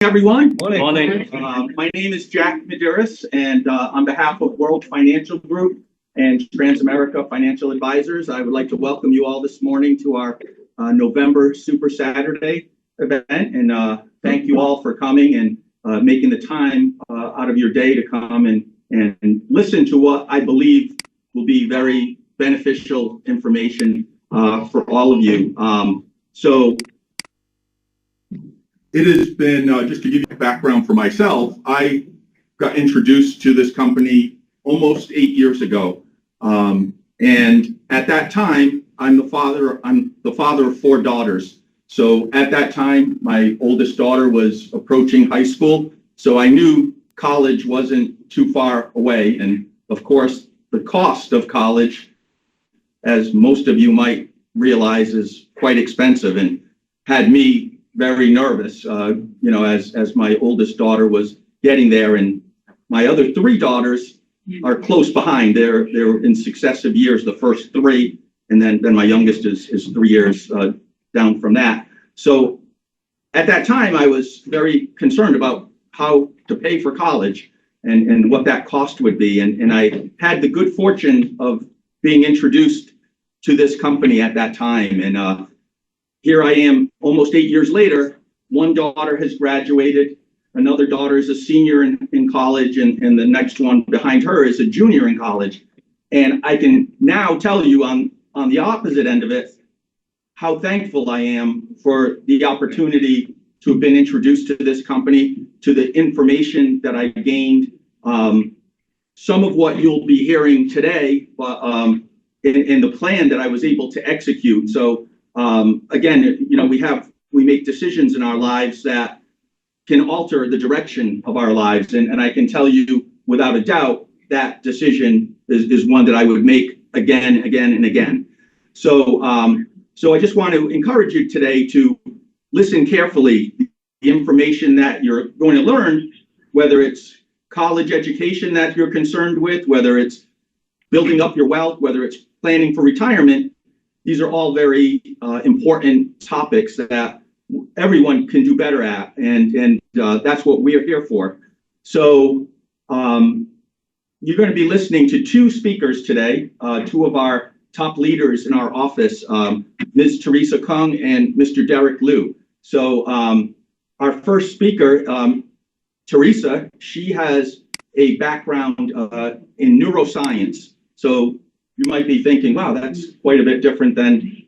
Everyone. Morning. My name is Jack Medeiros, and on behalf of World Financial Group and Transamerica Financial Advisors, I would like to welcome you all this morning to our November Super Saturday event. And thank you all for coming and making the time out of your day to come and listen to what I believe will be very beneficial information for all of you. So it has been, just to give you a background for myself, I got introduced to this company almost 8 years ago. And at that time, I'm the father of 4 daughters. So at that time, my oldest daughter was approaching high school. So I knew college wasn't too far away. And of course, the cost of college, as most of you might realize, is quite expensive and had me very nervous, as my oldest daughter was getting there, and my other 3 daughters are close behind. They're in successive years, the first 3, and then my youngest is 3 years down from that. So at that time, I was very concerned about how to pay for college and what that cost would be. And I had the good fortune of being introduced to this company at that time. And here I am almost 8 years later. One daughter has graduated. Another daughter is a senior in college, and the next one behind her is a junior in college. And I can now tell you on the opposite end of it, how thankful I am for the opportunity to have been introduced to this company, to the information that I gained. Some of what you'll be hearing today, but in the plan that I was able to execute. So again, we make decisions in our lives that can alter the direction of our lives. And I can tell you without a doubt that decision is one that I would make again, and again. So I just want to encourage you today to listen carefully. The information that you're going to learn, whether it's college education that you're concerned with, whether it's building up your wealth, whether it's planning for retirement, these are all very important topics that everyone can do better at, and that's what we're here for. So you're going to be listening to 2 speakers today, 2 of our top leaders in our office, Ms. Teresa Kung and Mr. Derek Liu. So our first speaker, Teresa, she has a background in neuroscience. So you might be thinking, wow, that's quite a bit different than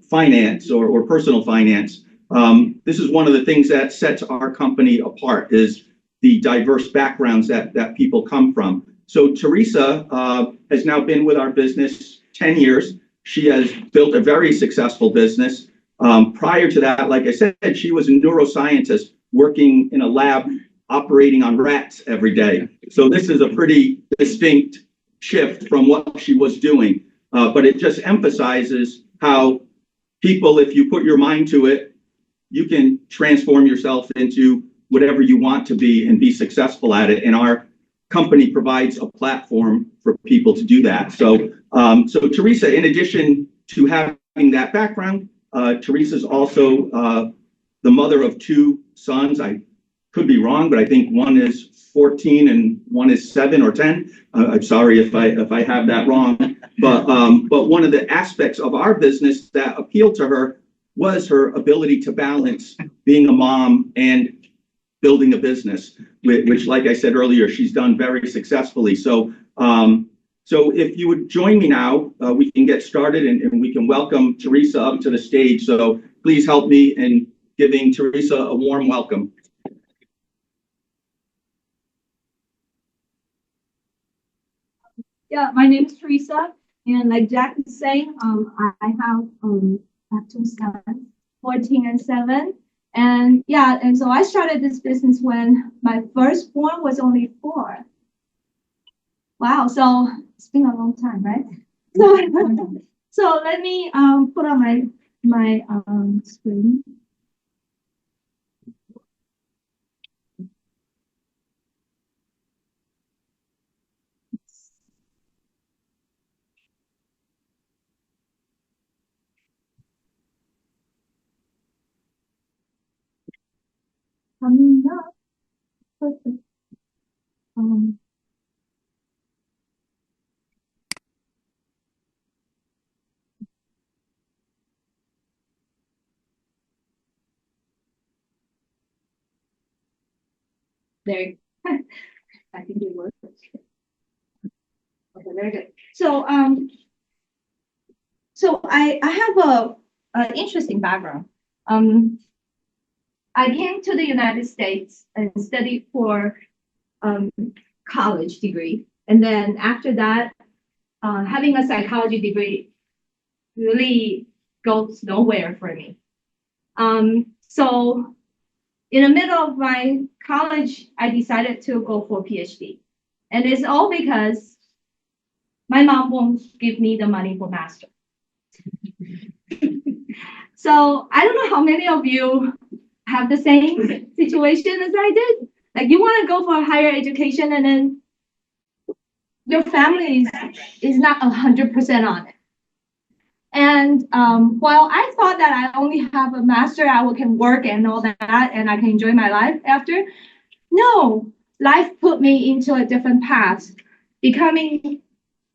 finance or personal finance. This is one of the things that sets our company apart, is the diverse backgrounds that people come from. So Teresa has now been with our business 10 years. She has built a very successful business. Prior to that, like I said, she was a neuroscientist working in a lab operating on rats every day. So this is a pretty distinct shift from what she was doing. But it just emphasizes how people, if you put your mind to it, you can transform yourself into whatever you want to be and be successful at it. And our company provides a platform for people to do that. So Teresa, in addition to having that background, Teresa's also the mother of 2 sons. I could be wrong, but I think one is 14 and one is 7 or 10. I'm sorry if I have that wrong. But one of the aspects of our business that appealed to her was her ability to balance being a mom and building a business, which, like I said earlier, she's done very successfully. So if you would join me now, we can get started and we can welcome Teresa up to the stage. So please help me in giving Teresa a warm welcome. Yeah, my name is Teresa, and like Jack is saying, I have 2 sons, 14 and 7. And yeah, and so I started this business when my firstborn was only 4. Wow, so it's been a long time, right? So let me put on my screen. coming up. Perfect. Um, there. I think it works. Okay, very good. So I have an interesting background. Um, I came to the United States and studied for um, college degree, and then after that, having a psychology degree really goes nowhere for me. So in the middle of my college, I decided to go for PhD, and it's all because my mom won't give me the money for master. So I don't know how many of you have the same situation as I did. Like you want to go for a higher education and then your family is not 100% on it. And while I thought that I only have a master, I can work and all that, and I can enjoy my life after, no, life put me into a different path, becoming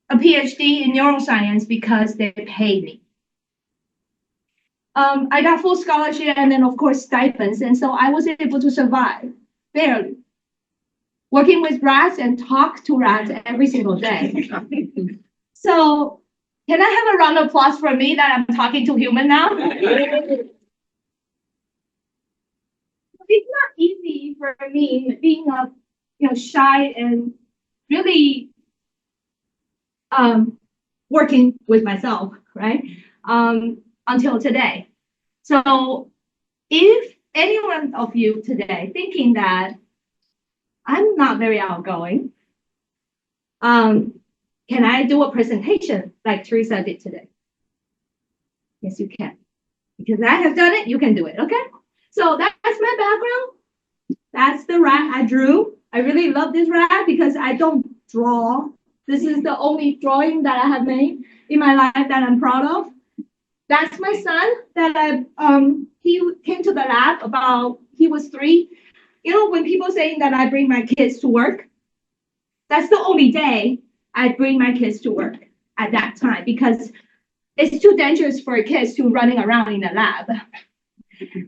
a PhD in neuroscience because they paid me. I got full scholarship and then, of course, stipends. And so I was able to survive, barely. Working with rats and talk to rats every single day. So can I have a round of applause for me that I'm talking to human now? It's not easy for me being a shy and really working with myself, right? Until today. So if any one of you today thinking that I'm not very outgoing, can I do a presentation like Teresa did today? Yes, you can. Because I have done it, you can do it, okay? So that's my background. That's the rat I drew. I really love this rat because I don't draw. This is the only drawing that I have made in my life that I'm proud of. That's my son that he came to the lab about, he was 3. You know, when people saying that I bring my kids to work, that's the only day I bring my kids to work at that time because it's too dangerous for kids to running around in the lab.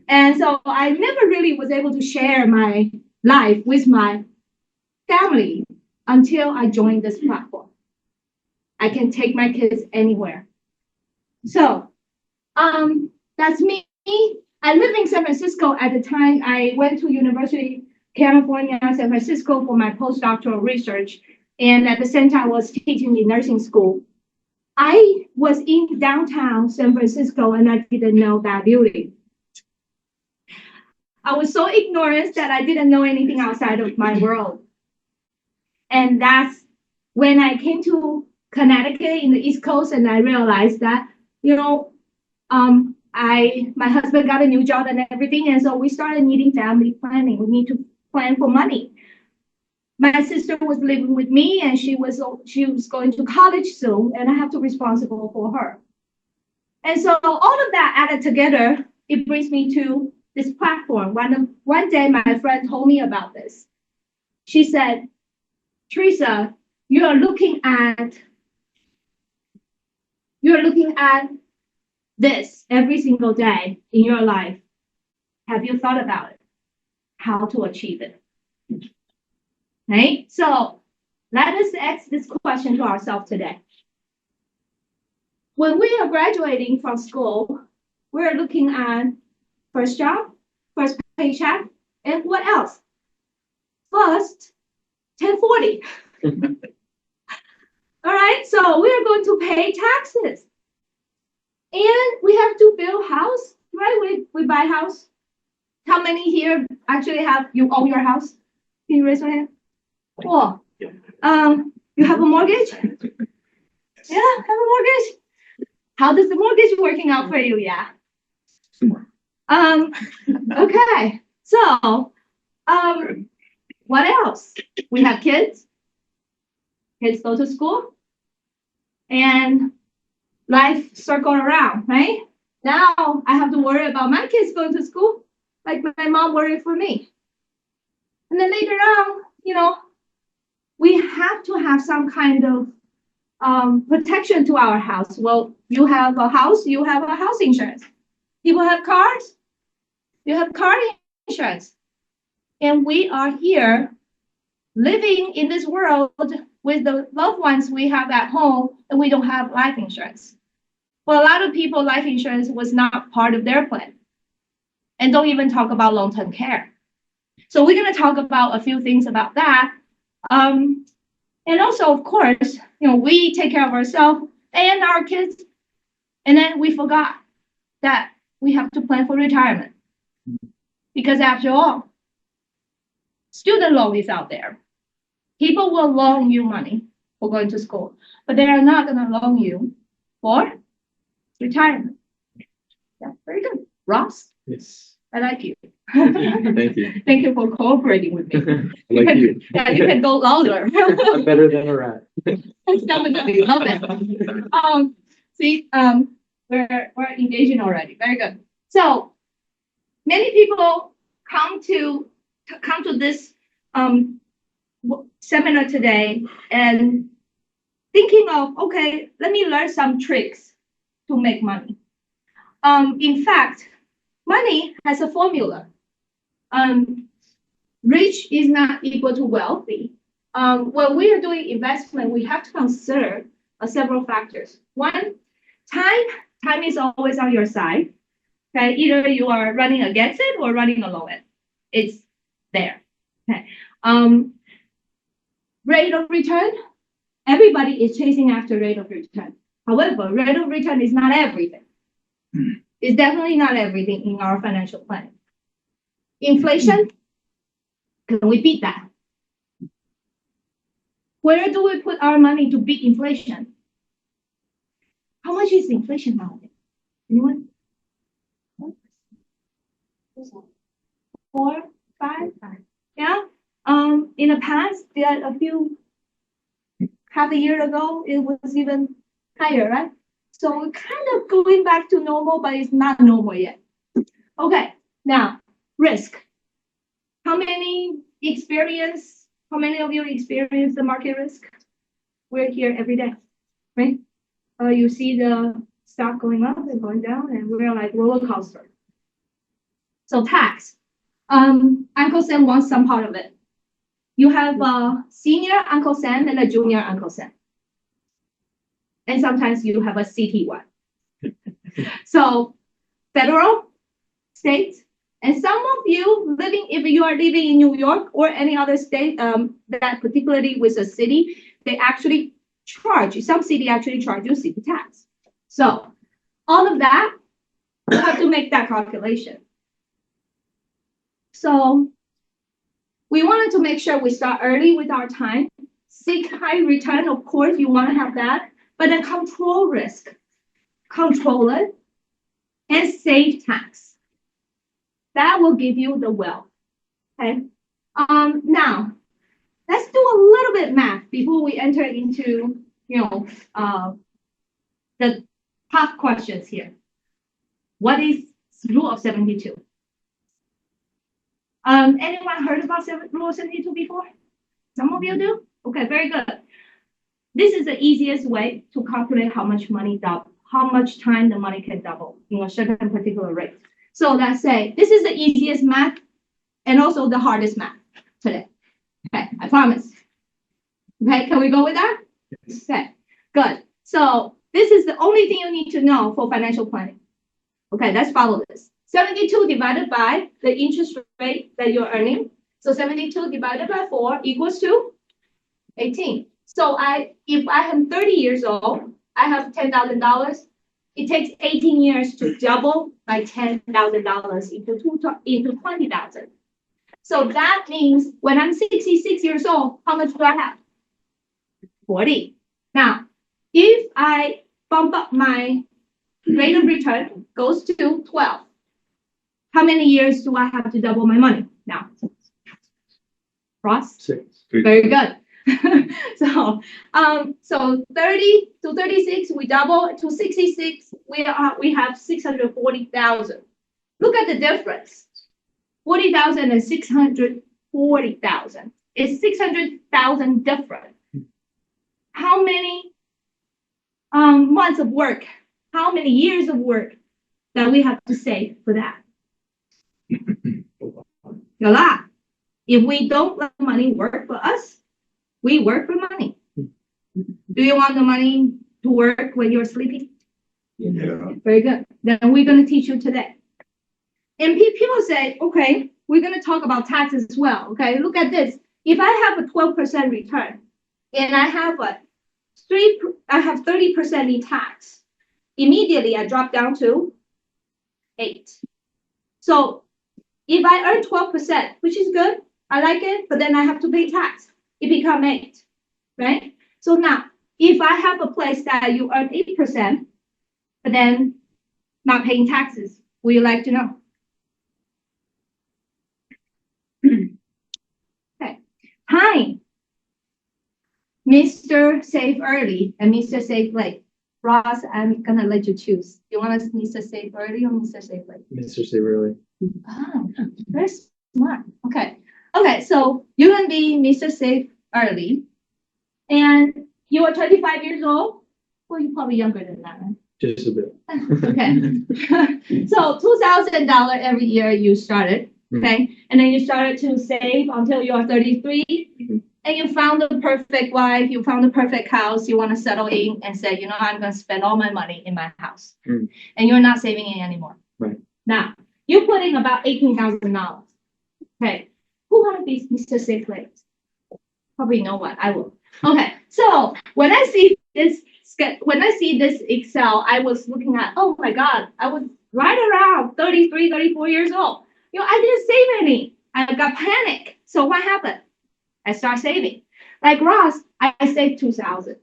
And so I never really was able to share my life with my family until I joined this platform. I can take my kids anywhere. So that's me. I lived in San Francisco at the time. I went to University of California, San Francisco for my postdoctoral research. And at the same time, I was teaching in nursing school. I was in downtown San Francisco and I didn't know that building. I was so ignorant that I didn't know anything outside of my world. And that's when I came to Connecticut in the East Coast and I realized that, you know, my husband got a new job and everything. And so we started needing family planning. We need to plan for money. My sister was living with me and she was going to college soon and I have to be responsible for her. And so all of that added together, it brings me to this platform. One day my friend told me about this. She said, Teresa, you're looking at this every single day in your life. Have you thought about it? How to achieve it? Right? So let us ask this question to ourselves today. When we are graduating from school, we're looking at first job, first paycheck, and what else? First, 1040. All right, so we are going to pay taxes. And we have to build house, right? We buy house. How many here actually you own your house? Can you raise your hand? Cool. You have a mortgage? Yeah, have a mortgage. How does the mortgage working out for you? Yeah. Okay. So, what else? We have kids. Kids go to school, and life circle around, right? Now I have to worry about my kids going to school, like my mom worried for me. And then later on, we have to have some kind of protection to our house. Well, you have a house, you have a house insurance. People have cars, you have car insurance. And we are here living in this world with the loved ones we have at home, and we don't have life insurance. For a lot of people, life insurance was not part of their plan. And don't even talk about long-term care. So we're going to talk about a few things about that. And also, of course, we take care of ourselves and our kids. And then we forgot that we have to plan for retirement. Because after all, student loan is out there. People will loan you money for going to school, but they are not going to loan you for retirement. Yeah, very good. Ross? Yes. I like you. Thank you. Thank you for cooperating with me. I like you. Yeah, you can go louder. I'm better than a rat. That's definitely love it. See, we're engaging already. Very good. So many people come to this seminar today and thinking of, okay, let me learn some tricks to make money. In fact, money has a formula. Rich is not equal to wealthy. When we are doing investment, we have to consider several factors. One, time. Time is always on your side. Okay, either you are running against it or running along it. It's there. Okay. Rate of return. Everybody is chasing after rate of return. However, rate of return is not everything. It's definitely not everything in our financial planning. Inflation, can we beat that? Where do we put our money to beat inflation? How much is inflation nowadays? Anyone? 4, 5? Yeah. In the past, half a year ago, it was even higher, right? So we're kind of going back to normal, but it's not normal yet. Okay, now risk. How many of you experience the market risk? We're here every day, right? You see the stock going up and going down, and we're like roller coaster. So tax. Uncle Sam wants some part of it. You have a senior Uncle Sam and a junior Uncle Sam. And sometimes you have a CT1. So federal, state, and some of you if you are living in New York or any other state, that particularly with a city, they actually some city actually charge you city tax. So all of that, you have to make that calculation. So we wanted to make sure we start early with our time. Seek high return, of course, you want to have that, but then control risk, control it, and save tax. That will give you the wealth. Okay. Now, let's do a little bit math before we enter into the tough questions here. What is rule of 72? Anyone heard about rule of 72 before? Some of you do? Okay, very good. This is the easiest way to calculate how much time the money can double in a certain particular rate. So let's say this is the easiest math and also the hardest math today. Okay, I promise. Okay, can we go with that? Okay, good. So this is the only thing you need to know for financial planning. Okay, let's follow this. 72 divided by the interest rate that you're earning. So 72 divided by 4 equals to 18. So if I am 30 years old, I have $10,000. It takes 18 years to double my $10,000 into 20,000. So that means when I'm 66 years old, how much do I have? 40. Now, if I bump up my rate of return goes to 12, how many years do I have to double my money now? Ross? 6. Very good. So 30 to 36, we double. To 66, we have 640,000. Look at the difference. 40,000 and 40,000. It's 600,000 different. How many months of work? How many years of work that we have to save for that? A lot. If we don't let money work for us, we work for money. Do you want the money to work when you're sleeping? Yeah. Very good. Then we're going to teach you today. And people say, okay, we're going to talk about taxes as well. Okay, look at this. If I have a 12% return and I have 30% in tax, immediately I drop down to 8. So if I earn 12%, which is good, I like it, but then I have to pay tax. It becomes 8, right? So now, if I have a place that you earn 8%, but then not paying taxes, would you like to know? Okay. Time. Mr. Save Early and Mr. Save Late. Ross, I'm gonna let you choose. You want us Mr. Save Early or Mr. Save Late? Mr. Saverly. Oh, very smart. Okay. Okay, so you're gonna be Mr. Save Early. And you are 25 years old? Well, you're probably younger than that, right? Just a bit. Okay. So $2,000 every year you started, okay? And then you started to save until you are 33. And you found the perfect wife, you found the perfect house, you want to settle in and say, I'm going to spend all my money in my house. And you're not saving it anymore. Right. Now, you're putting about $18,000. Okay. Who want to be Mr. Safe Late? Probably no one. I will. Okay. So when I see this Excel, I was looking at, oh my God, I was right around 33, 34 years old. I didn't save any. I got panic. So what happened? I start saving. Like Ross, I saved 2,000.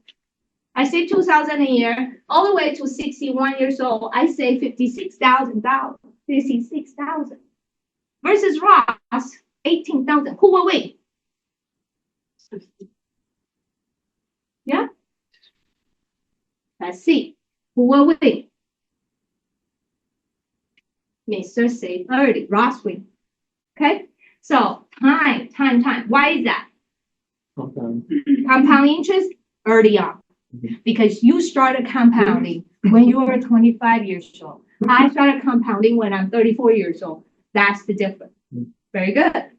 I saved 2,000 a year, all the way to 61 years old. I saved $56,000. 56,000 versus Ross, 18,000. Who will win? Yeah. Let's see. Who will win? Mr. Save Early. Ross win. Okay. So time. Why is that? Compound interest early on, because you started compounding when you were 25 years old. I started compounding when I'm 34 years old. That's the difference. Very good.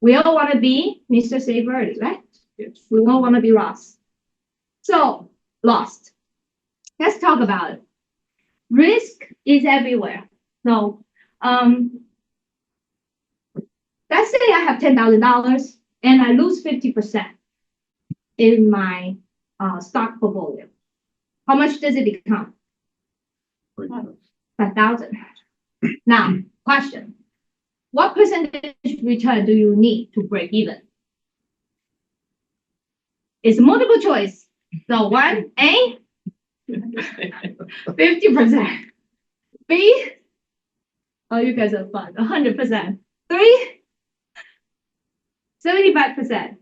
We all want to be Mr. Save Early, right? Yes. We all want to be Ross. So lost. Let's talk about it. Risk is everywhere. So let's say I have $10,000 and I lose 50% in my stock portfolio. How much does it become? 5,000. Now, question. What percentage return do you need to break even? It's multiple choice. So 1A, 50%. B, oh, you guys are fun. 100%. 3, 75%.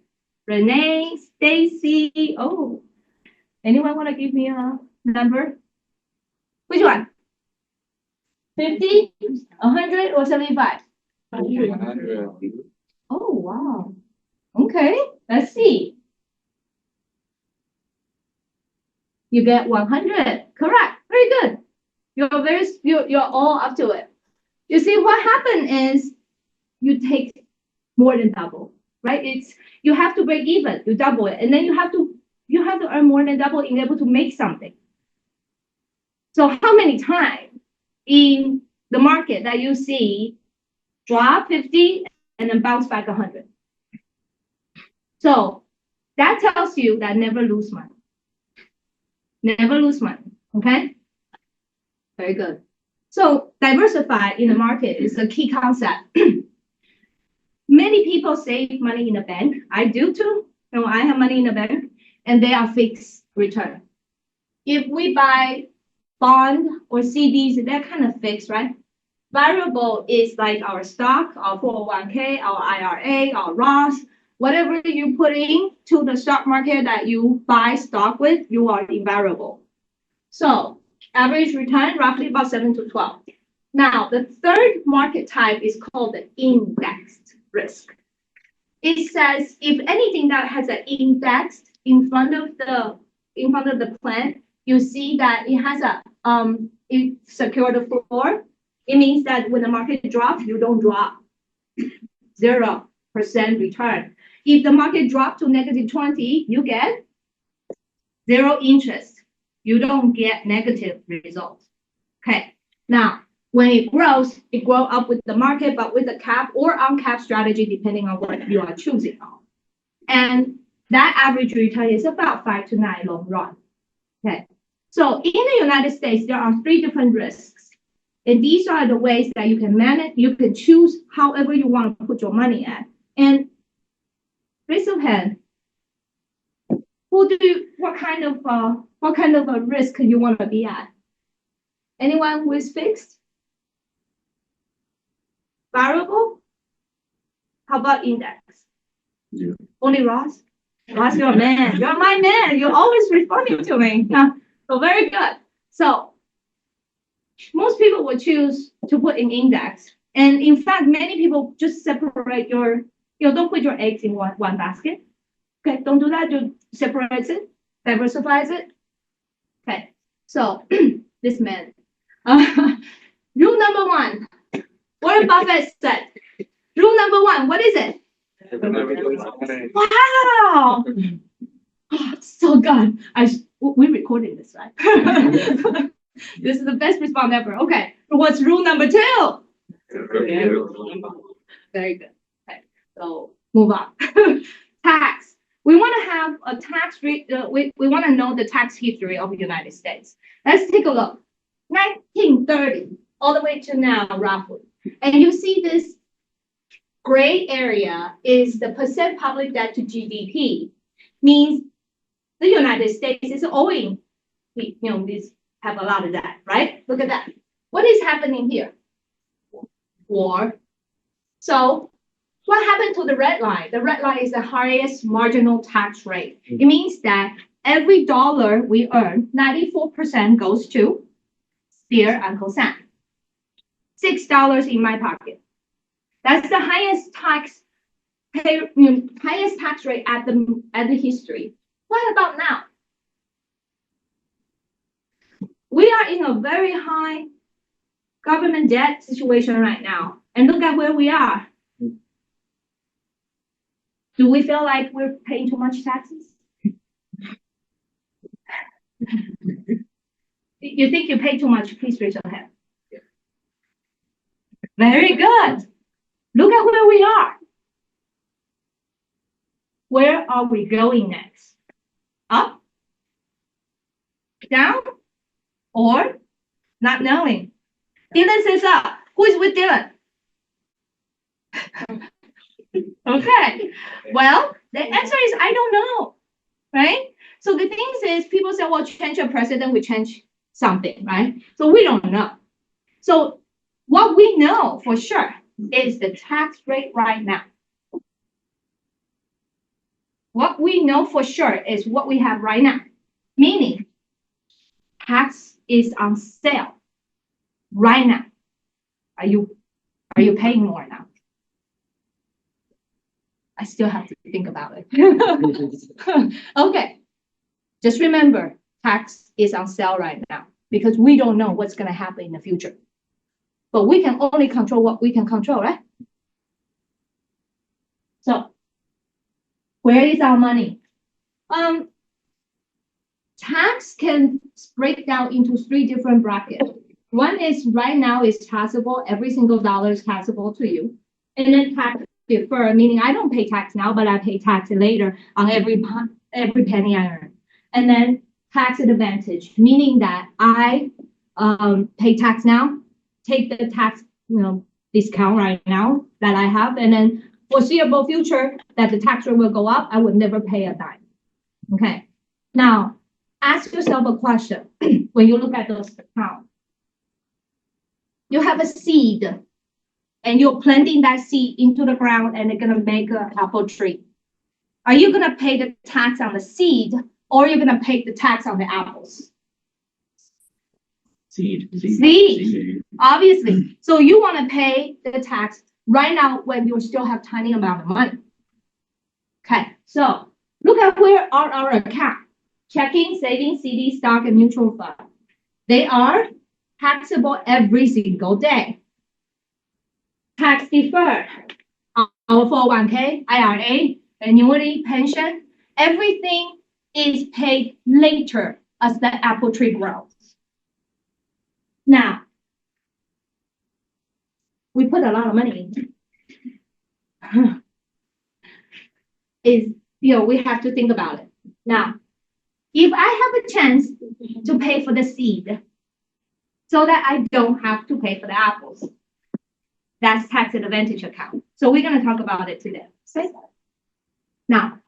Renee, Stacy. Oh, anyone want to give me a number? Which one? 50, 100, or 75? 100. Oh, wow. Okay, let's see. You get 100. Correct. Very good. You're all up to it. You see, what happened is you take more than double, right? You have to break even, you double it, and then you have to earn more than double in order to make something. So how many times in the market that you see drop 50 and then bounce back 100? So that tells you that never lose money. Never lose money, okay? Very good. So diversify in the market is a key concept. Many people save money in the bank. I do too. I have money in the bank, and they are fixed return. If we buy bond or CDs, they're kind of fixed, right? Variable is like our stock, our 401k, our IRA, our Roth, whatever you put in to the stock market that you buy stock with, you are in variable. So average return roughly about 7 to 12. Now, the third market type is called the indexed risk. it says if anything that has an index in front of the plan, you see that it has a it secure the floor. It means that when the market drops, you don't drop 0% return. If the market drops to -20, you get 0 interest. You don't get negative results. Okay. Now, when it grows up with the market, but with a cap or uncapped strategy, depending on what you are choosing on. And that average return is about 5 to 9 long run. Okay. So in the United States, there are 3 different risks. And these are the ways that you can manage. You can choose however you want to put your money at. And raise your hand. What kind of a risk you want to be at? Anyone who is fixed? Variable? How about index? Yeah. Only Ross? Ross, you're a man. You're my man. You're always responding to me. So very good. So most people would choose to put in index. And in fact, many people just separate don't put your eggs in one basket. Okay, don't do that. You separate it, diversifies it. Okay, so this man. Rule number 1. Warren Buffett said, rule number 1, what is it? Wow! Oh, so good. We're recording this, right? This is the best response ever. Okay, what's rule number 2? Very good. Okay, so move on. Tax. We want to have a tax rate. We want to know the tax history of the United States. Let's take a look. 1930 all the way to now, roughly. And you see this gray area is the percent public debt to GDP. Means the United States is owing. These have a lot of debt, right? Look at that. What is happening here? War. So what happened to the red line? The red line is the highest marginal tax rate. It means that every dollar we earn, 94% goes to dear Uncle Sam. $6 in my pocket. That's the highest tax rate at the history. What about now? We are in a very high government debt situation right now. And look at where we are. Do we feel like we're paying too much taxes? You think you pay too much? Please raise your hand. Very good. Look at where we are. Where are we going next? Up? Down? Or not knowing? Dylan says up. Who is with Dylan? Okay. Well, the answer is I don't know. Right? So the thing is, people say, well, change a president, we change something, right? So we don't know. So what we know for sure is the tax rate right now. What we know for sure is what we have right now, meaning tax is on sale right now. Are you paying more now? I still have to think about it. Okay. Just remember, tax is on sale right now because we don't know what's going to happen in the future. But we can only control what we can control, right? So, where is our money? Tax can break down into 3 different brackets. One is right now is taxable. Every single dollar is taxable to you. And then tax defer, meaning I don't pay tax now, but I pay tax later on every penny I earn. And then tax advantage, meaning that I pay tax now, take the tax discount right now that I have, and then foreseeable future that the tax rate will go up, I would never pay a dime. Okay. Now, ask yourself a question when you look at those accounts. You have a seed, and you're planting that seed into the ground, and it's gonna make an apple tree. Are you gonna pay the tax on the seed, or you're gonna pay the tax on the apples? Seed. Obviously. So you want to pay the tax right now when you still have tiny amount of money. Okay, so look at where are our accounts. Checking, savings, CD, stock, and mutual fund. They are taxable every single day. Tax deferred. Our 401k, IRA, annuity, pension, everything is paid later as the apple tree grows. Now, we put a lot of money in. We have to think about it. Now, if I have a chance to pay for the seed so that I don't have to pay for the apples, that's tax advantage account. So we're going to talk about it today. Okay? Now,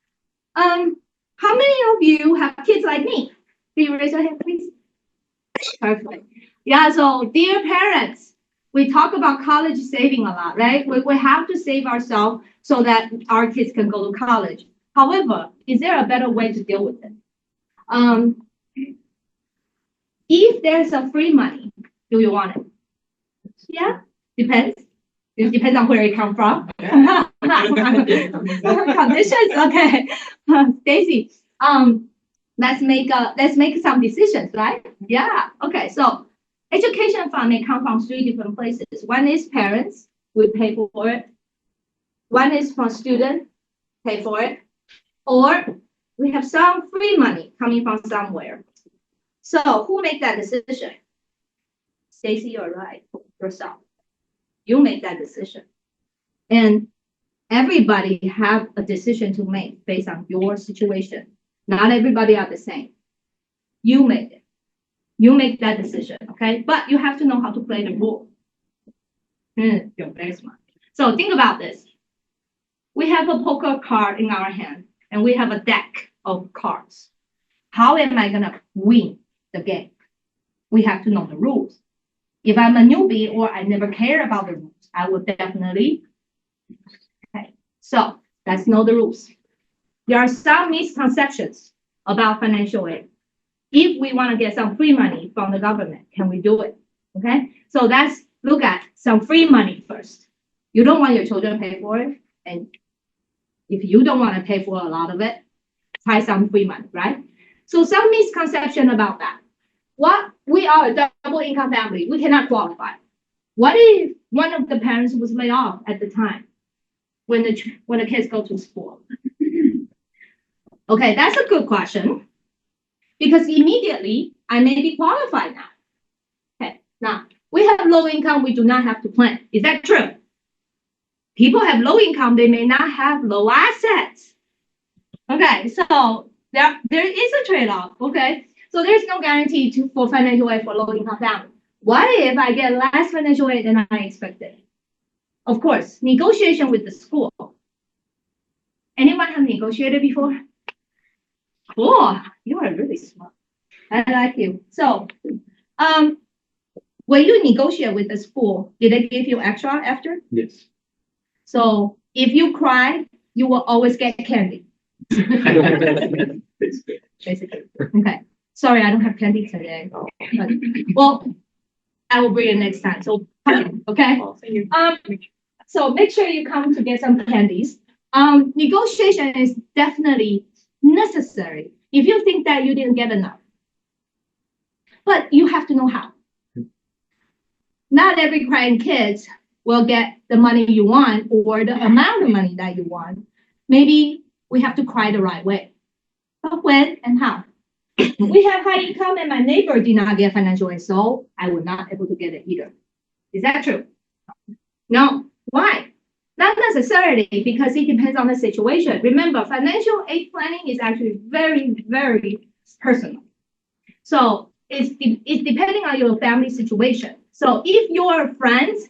how many of you have kids like me? Can you raise your hand, please? Perfect. Yeah, so dear parents, we talk about college saving a lot, right? We have to save ourselves so that our kids can go to college. However, is there a better way to deal with it? If there's a free money, do you want it? Yeah, depends. It depends on where it comes from. Conditions, okay. Stacy, let's make some decisions, right? Yeah. Okay. So education fund may come from 3 different places. One is parents, we pay for it. One is from student, pay for it. Or we have some free money coming from somewhere. So who make that decision? Stacy, you're right. Yourself. You make that decision. And everybody have a decision to make based on your situation. Not everybody are the same. You make it. You make that decision, okay? But you have to know how to play the rule. You're very smart. So think about this. We have a poker card in our hand, and we have a deck of cards. How am I gonna win the game? We have to know the rules. If I'm a newbie or I never care about the rules, I would definitely. Okay, so let's know the rules. There are some misconceptions about financial aid. If we want to get some free money from the government, can we do it? Okay, so let's look at some free money first. You don't want your children to pay for it, and if you don't want to pay for a lot of it, try some free money, right? So some misconception about that. What we are a double income family, we cannot qualify. What if one of the parents was laid off at the time when the kids go to school? Okay, that's a good question because immediately I may be qualified now. Okay, now we have low income, we do not have to plan. Is that true? People have low income, they may not have low assets. Okay, so there is a trade-off. Okay. So there's no guarantee for financial aid for low-income family. What if I get less financial aid than I expected? Of course, negotiation with the school. Anyone have negotiated before? Cool, you are really smart. I like you. So, when you negotiate with the school, did they give you extra after? Yes. So if you cry, you will always get candy. Basically. Okay. Sorry, I don't have candy today. But, well, I will bring it next time. So, okay. So make sure you come to get some candies. Negotiation is definitely necessary if you think that you didn't get enough. But you have to know how. Not every crying kid will get the money you want or the amount of money that you want. Maybe we have to cry the right way. But when and how? We have high income and my neighbor did not get financial aid, so I was not able to get it either. Is that true? No. Why? Not necessarily, because it depends on the situation. Remember, financial aid planning is actually very, very personal. So it's depending on your family situation. So if your friends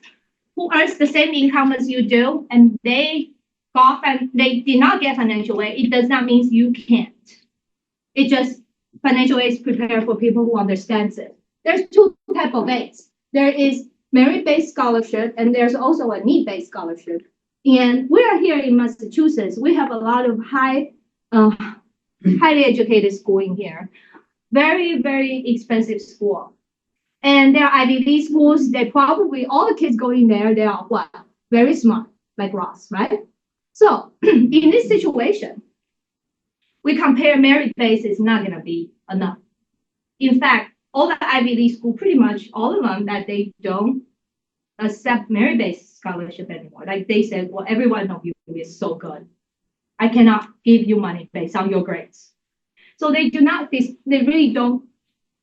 who earns the same income as you do and they did not get financial aid, it does not mean you can't. It just financial aid is prepared for people who understands it. There's two types of aids. There is merit-based scholarship and there's also a need-based scholarship. And we are here in Massachusetts. We have a lot of highly educated school in here. Very, very expensive school. And there are Ivy League schools. They probably, all the kids going there, they are what? Very smart, like Ross, right? So in this situation, we compare merit base is not going to be enough. In fact, all the Ivy League school, pretty much all of them, that they don't accept merit-based scholarship anymore. Like they said, well, every one of you is so good. I cannot give you money based on your grades. So they do not, they really don't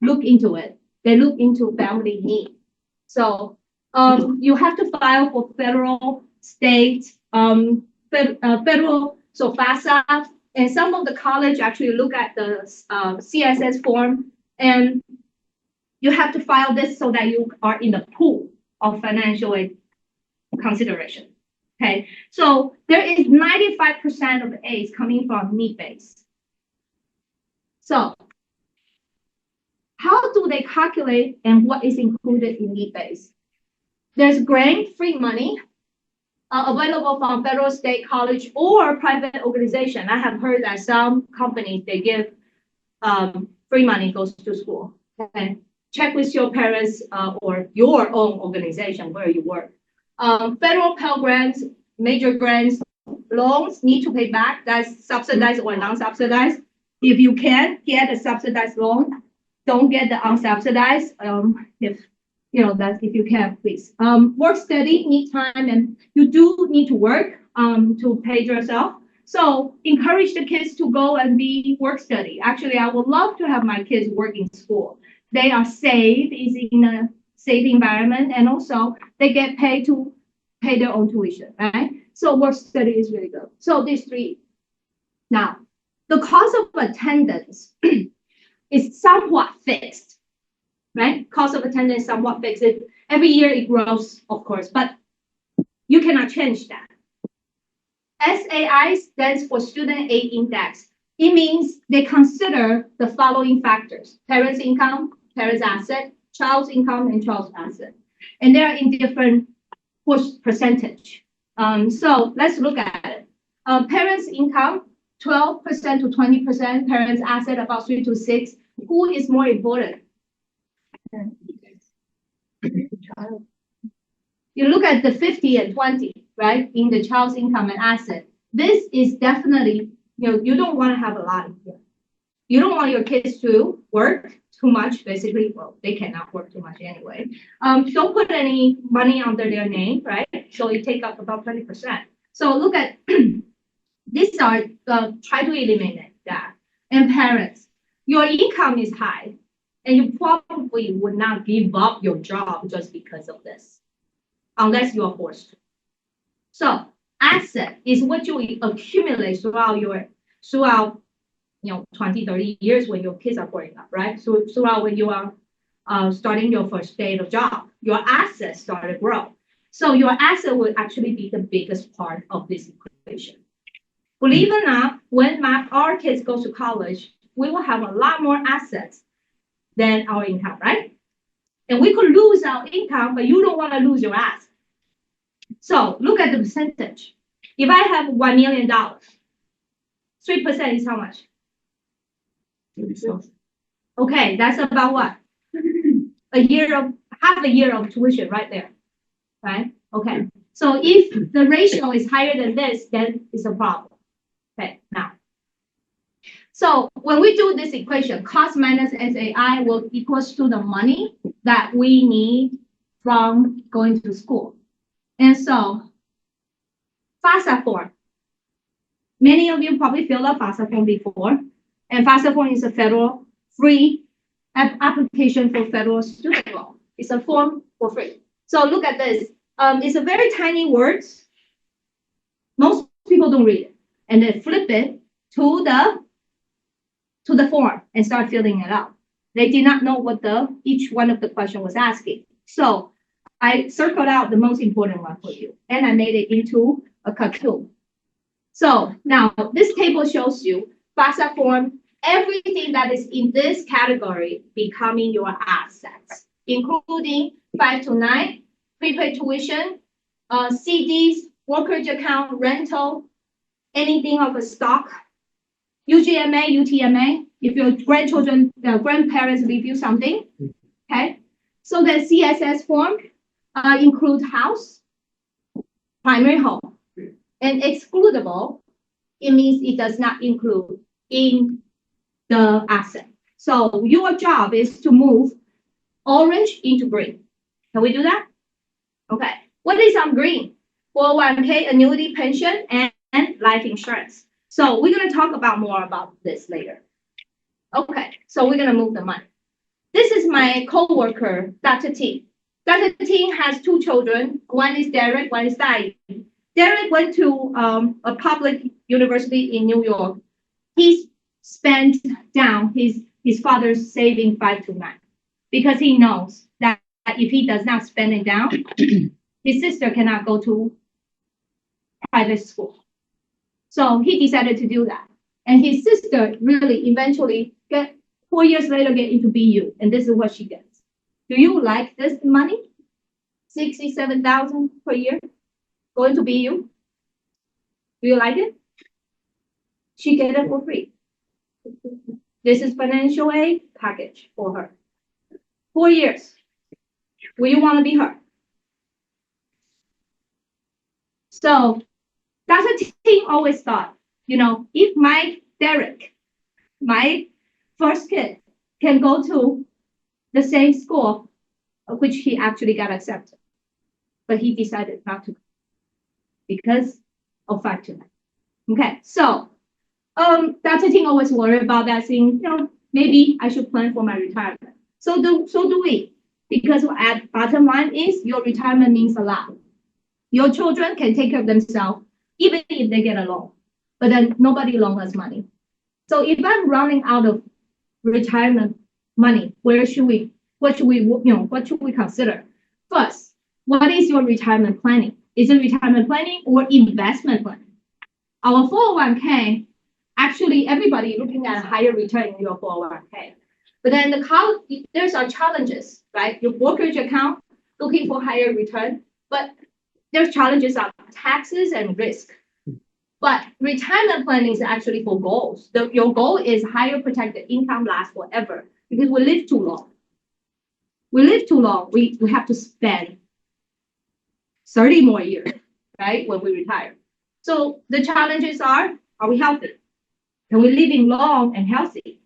look into it. They look into family need. So you have to file for federal, state, federal, so FAFSA, and some of the college actually look at the CSS form, and you have to file this so that you are in the pool of financial aid consideration. Okay, so there is 95% of the A's coming from need-based. So how do they calculate and what is included in need-based? There's grant-free money available from federal, state, college, or private organization. I have heard that some companies, they give free money goes to school. Okay, check with your parents or your own organization where you work. Federal Pell Grants, major grants, loans need to pay back. That's subsidized or non-subsidized. If you can get a subsidized loan, don't get the unsubsidized. If you can, please. Work study need time, and you do need to work to pay yourself. So encourage the kids to go and be work study. Actually, I would love to have my kids work in school. They are safe, is in a safe environment, and also they get paid to pay their own tuition, right? So work study is really good. So these three. Now, the cost of attendance is somewhat fixed, right? Cost of attendance is somewhat fixed. Every year it grows, of course, but you cannot change that. SAI stands for Student Aid Index. It means they consider the following factors: parents' income, parents' asset, child's income, and child's asset. And they are in different percentage. So let's look at it. Parents' income, 12% to 20%. Parents' asset, about 3 to 6. Who is more important? You look at the 50 and 20, right? In the child's income and asset. This is definitely, you don't want to have a lot of here. You don't want your kids to work too much, basically. Well, they cannot work too much anyway. Don't put any money under their name, right? So it take up about 20%. So look at, these are, try to eliminate that. And parents, your income is high, and you probably would not give up your job just because of this, unless you are forced to. So asset is what you accumulate throughout 20, 30 years when your kids are growing up, right? So throughout when you are starting your first day of job, your assets start to grow. So your asset will actually be the biggest part of this equation. Believe it or not, when our kids go to college, we will have a lot more assets than our income, right? And we could lose our income, but you don't want to lose your asset. So look at the percentage. If I have $1 million, 3% is how much? Okay, that's about what? Half a year of tuition right there, right? Okay, so if the ratio is higher than this, then it's a problem. Okay, now. So when we do this equation, cost minus SAI will equals to the money that we need from going to school. And so FAFSA form. Many of you probably filled out FAFSA form before. And FAFSA form is a federal free application for federal student loan. It's a form for free. So look at this. It's a very tiny words. Most people don't read it. And then flip it to the form and start filling it out. They did not know what each one of the question was asking. So I circled out the most important one for you, and I made it into a cartoon. So now this table shows you FAFSA form, everything that is in this category becoming your assets, including 5 to 9, prepaid tuition, CDs, workers account, rental, anything of a stock, UGMA, UTMA, if your grandparents leave you something, okay? So the CSS form include house, primary home, And excludable, it means it does not include in the asset. So your job is to move orange into green. Can we do that? Okay. What is on green? 401k, annuity, pension, and life insurance. So we're going to talk about more about this later. Okay. So we're going to move the money. This is my coworker, Dr. T. Dr. T has two children. One is Derek, one is Dai. Derek went to a public university in New York. He spent down his father's saving 529 because he knows that if he does not spend it down, his sister cannot go to private school. So he decided to do that. And his sister really eventually 4 years later get into BU, and this is what she gets. Do you like this money? 67,000 per year going to BU? Do you like it? She get it for free. This is financial aid package for her. 4 years. Will you want to be her? So Dr. Ting always thought, if my Derek, my first kid, can go to the same school, which he actually got accepted, but he decided not to because of 529. Okay, so Dr. Ting always worried about that thing. Maybe I should plan for my retirement. So do we, because at bottom line is your retirement means a lot. Your children can take care of themselves, even if they get a loan, but then nobody loans us money. So if I'm running out of retirement money, what should we consider? First, what is your retirement planning? Is it retirement planning or investment planning? Our 401k, actually everybody looking at a higher return in your 401k. But then there's our challenges, right? Your brokerage account looking for higher return, but there's challenges of taxes and risk. But retirement planning is actually for goals. Your goal is higher protected income lasts forever because we live too long. We have to spend 30 more years, right, when we retire. So the challenges are we healthy? Can we live long and healthy?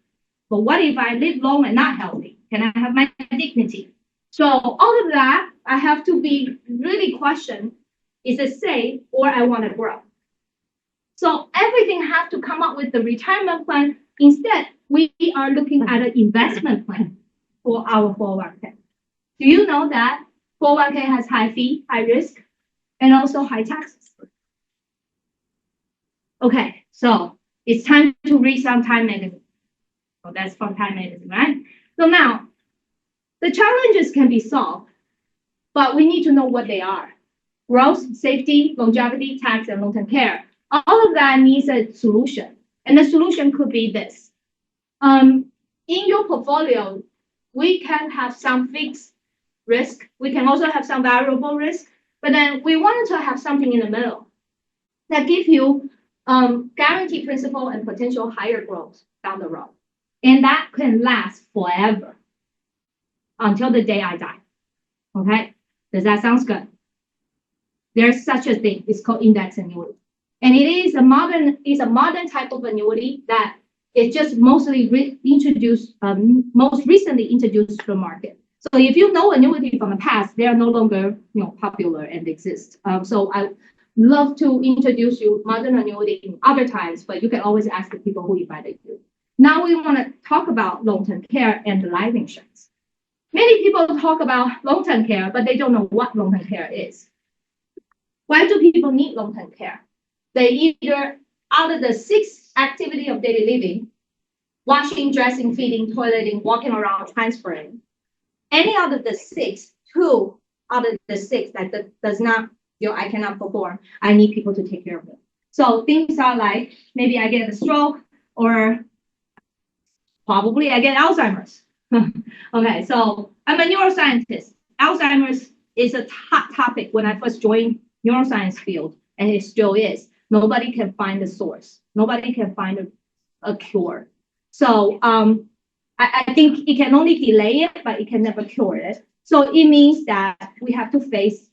But what if I live long and not healthy? Can I have my dignity? So all of that, I have to be really questioned, is it safe or I want to grow? So everything has to come up with the retirement plan. Instead, we are looking at an investment plan for our 401k. Do you know that 401k has high fee, high risk, and also high taxes? Okay, so it's time to read some Time magazine. So that's from Time magazine, right? So now, the challenges can be solved, but we need to know what they are. Growth, safety, longevity, tax, and long-term care. All of that needs a solution. And the solution could be this. In your portfolio, we can have some fixed risk. We can also have some variable risk. But then we wanted to have something in the middle that gives you guaranteed principal and potential higher growth down the road. And that can last forever until the day I die. Okay? Does that sound good? There's such a thing. It's called index annuity. And it is a modern type of annuity that is just most recently introduced to the market. So if you know annuity from the past, they are no longer popular and exist. So I love to introduce you modern annuity in other times, but you can always ask the people who invited you. Now we want to talk about long-term care and life insurance. Many people talk about long-term care, but they don't know what long-term care is. Why do people need long-term care? They either, out of the 6 activity of daily living, washing, dressing, feeding, toileting, walking around, transferring, any out of the 6, 2 out of the 6 that does not, I cannot perform, I need people to take care of it. So things are like, maybe I get a stroke, or probably I get Alzheimer's. Okay, so I'm a neuroscientist. Alzheimer's is a hot topic when I first joined neuroscience field, and it still is. Nobody can find the source. Nobody can find a cure. So I think it can only delay it, but it can never cure it. So it means that we have to face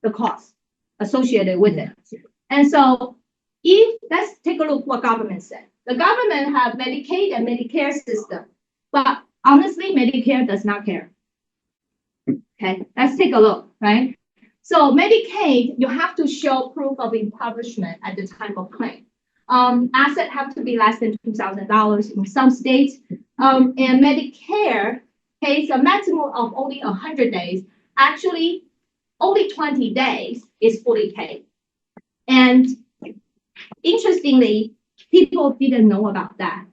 the cost associated with it. And so if let's take a look what government said. The government have Medicaid and Medicare system, but honestly, Medicare does not care. Okay, let's take a look, right? So Medicaid, you have to show proof of impoverishment at the time of claim. Asset have to be less than $2,000 in some states. And Medicare pays a maximum of only 100 days. Actually, only 20 days is fully paid. And interestingly, people didn't know about that.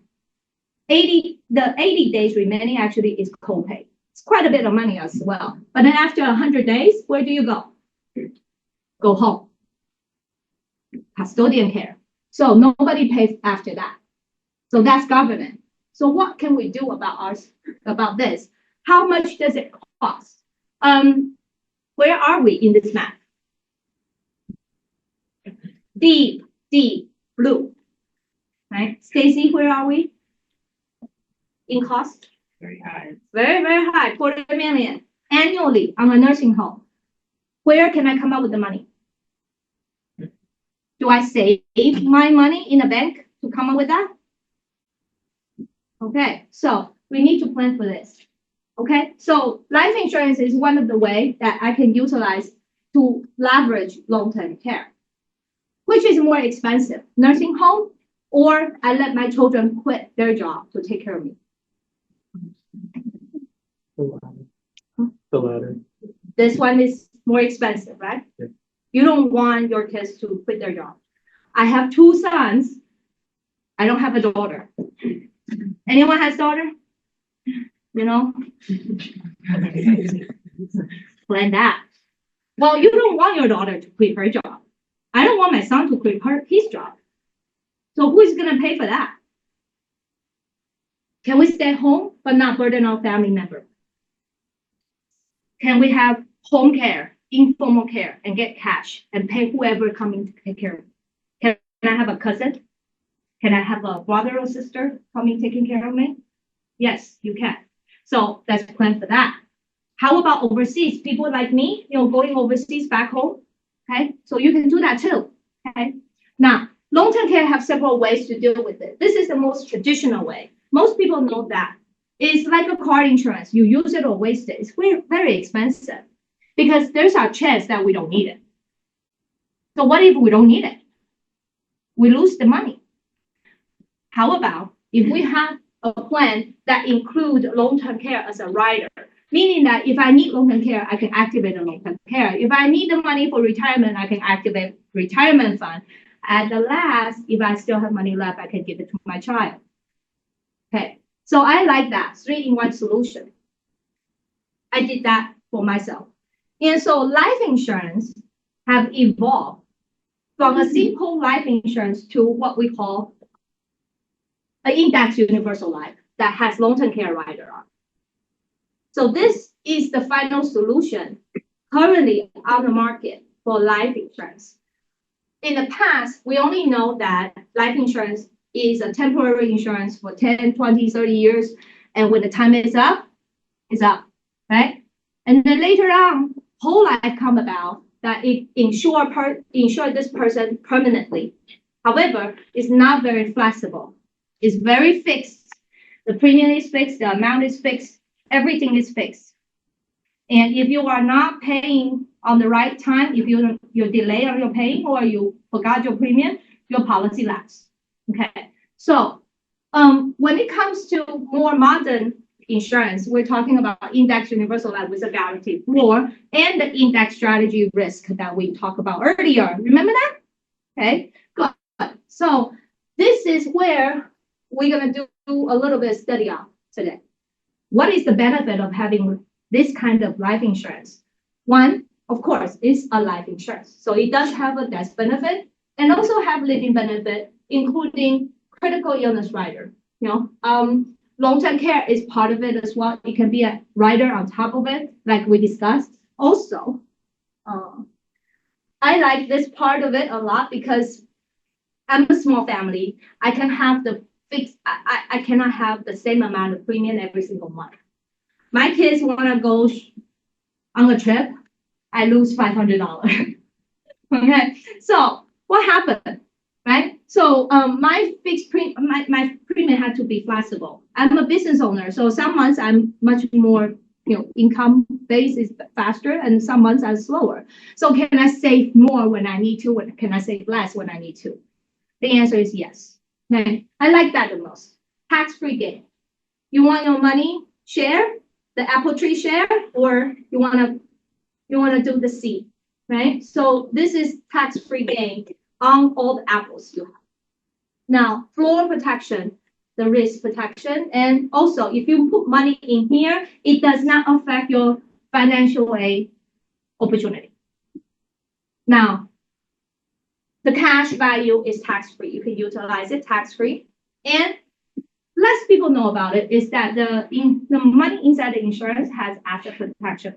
The 80 days remaining actually is co-pay. It's quite a bit of money as well. But then after 100 days, where do you go? Go home. Custodian care. So nobody pays after that. So that's government. So what can we do about this? How much does it cost? Where are we in this map? Deep blue. Right? Stacy, where are we? In cost? Very high. Very, very high, $250,000 annually on a nursing home. Where can I come up with the money? Do I save my money in a bank to come up with that? Okay, so we need to plan for this. Okay, so life insurance is one of the ways that I can utilize to leverage long-term care. Which is more expensive, nursing home, or I let my children quit their job to take care of me? The latter. This one is more expensive, right? Yeah. You don't want your kids to quit their job. I have 2 sons. I don't have a daughter. Anyone has daughter? You know? Plan that. Well, you don't want your daughter to quit her job. I don't want my son to quit his job. So who is going to pay for that? Can we stay home but not burden our family member? Can we have home care, informal care, and get cash and pay whoever coming to take care of me? Can I have a cousin? Can I have a brother or sister coming taking care of me? Yes, you can. So let's plan for that. How about overseas? People like me, going overseas back home. Okay, so you can do that too. Okay. Now, long-term care have several ways to deal with it. This is the most traditional way. Most people know that. It's like a car insurance. You use it or waste it. It's very, very expensive because there's a chance that we don't need it. So what if we don't need it? We lose the money. How about if we have a plan that includes long-term care as a rider, meaning that if I need long-term care, I can activate a long-term care. If I need the money for retirement, I can activate retirement fund. At the last, if I still have money left, I can give it to my child. Okay, so I like that 3-in-1 solution. I did that for myself. And so life insurance have evolved from a simple life insurance to what we call an index universal life that has long-term care rider on. So this is the final solution currently on the market for life insurance. In the past, we only know that life insurance is a temporary insurance for 10, 20, 30 years. And when the time is up, it's up, right? And then later on, whole life come about that it insure this person permanently. However, it's not very flexible. It's very fixed. The premium is fixed, the amount is fixed, everything is fixed. And if you are not paying on the right time, if you're delayed on your paying or you forgot your premium, your policy lapses. Okay. So when it comes to more modern insurance, we're talking about index universal life with a guaranteed floor and the index strategy risk that we talked about earlier. Remember that? Okay, good. So this is where we're going to do a little bit of study on today. What is the benefit of having this kind of life insurance? One, of course, is a life insurance. So it does have a death benefit and also have living benefit, including critical illness rider. Long-term care is part of it as well. It can be a rider on top of it, like we discussed. Also, I like this part of it a lot because I'm a small family. I can have the fixed, I cannot have the same amount of premium every single month. My kids want to go on a trip, I lose $500. Okay, so what happened, right? So my my premium had to be flexible. I'm a business owner, so some months I'm much more, income base is faster, and some months are slower. So can I save more when I need to? Can I save less when I need to? The answer is yes. Okay, I like that the most. Tax-free gain. You want your money share, the apple tree share, or you wanna do the seed, right? So this is tax-free gain on all the apples you have. Now, floor protection, the risk protection, and also if you put money in here, it does not affect your financial aid opportunity. Now, the cash value is tax-free. You can utilize it tax-free. And less people know about it is that the money inside the insurance has asset protection.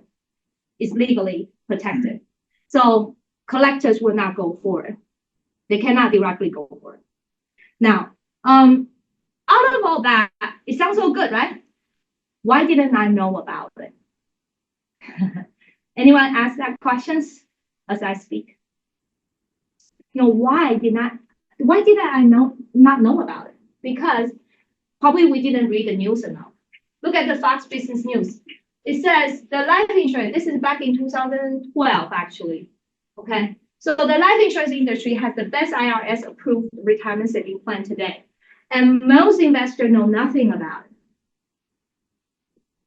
It's legally protected. So collectors will not go for it. They cannot directly go for it. Now, out of all that, it sounds so good, right? Why didn't I know about it? Anyone ask that questions as I speak? Why did I not know about it? Because probably we didn't read the news enough. Look at the Fox Business News. It says the life insurance, this is back in 2012, actually. Okay. So the life insurance industry has the best IRS approved retirement saving plan today. And most investors know nothing about it.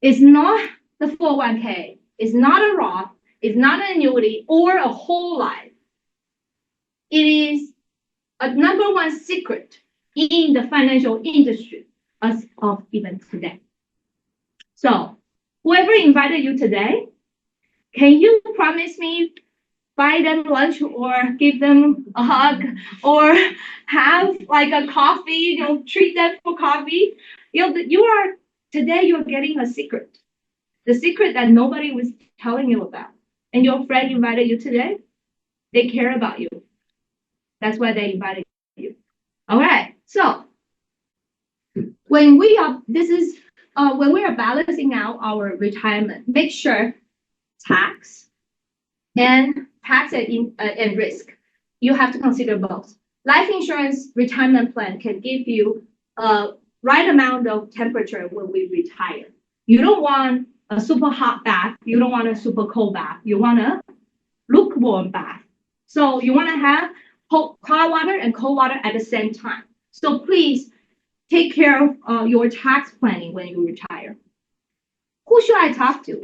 It's not the 401k. It's not a Roth. It's not an annuity or a whole life. It is a number one secret in the financial industry as of even today. So whoever invited you today, can you promise me buy them lunch or give them a hug or have like a coffee, treat them for coffee? Today you're getting a secret. The secret that nobody was telling you about. And your friend invited you today, they care about you. That's why they invited you. All right. So when we are balancing out our retirement, make sure tax and risk. You have to consider both. Life insurance retirement plan can give you a right amount of temperature when we retire. You don't want a super hot bath. You don't want a super cold bath. You want a lukewarm bath. So you want to have hot water and cold water at the same time. So please take care of your tax planning when you retire. Who should I talk to?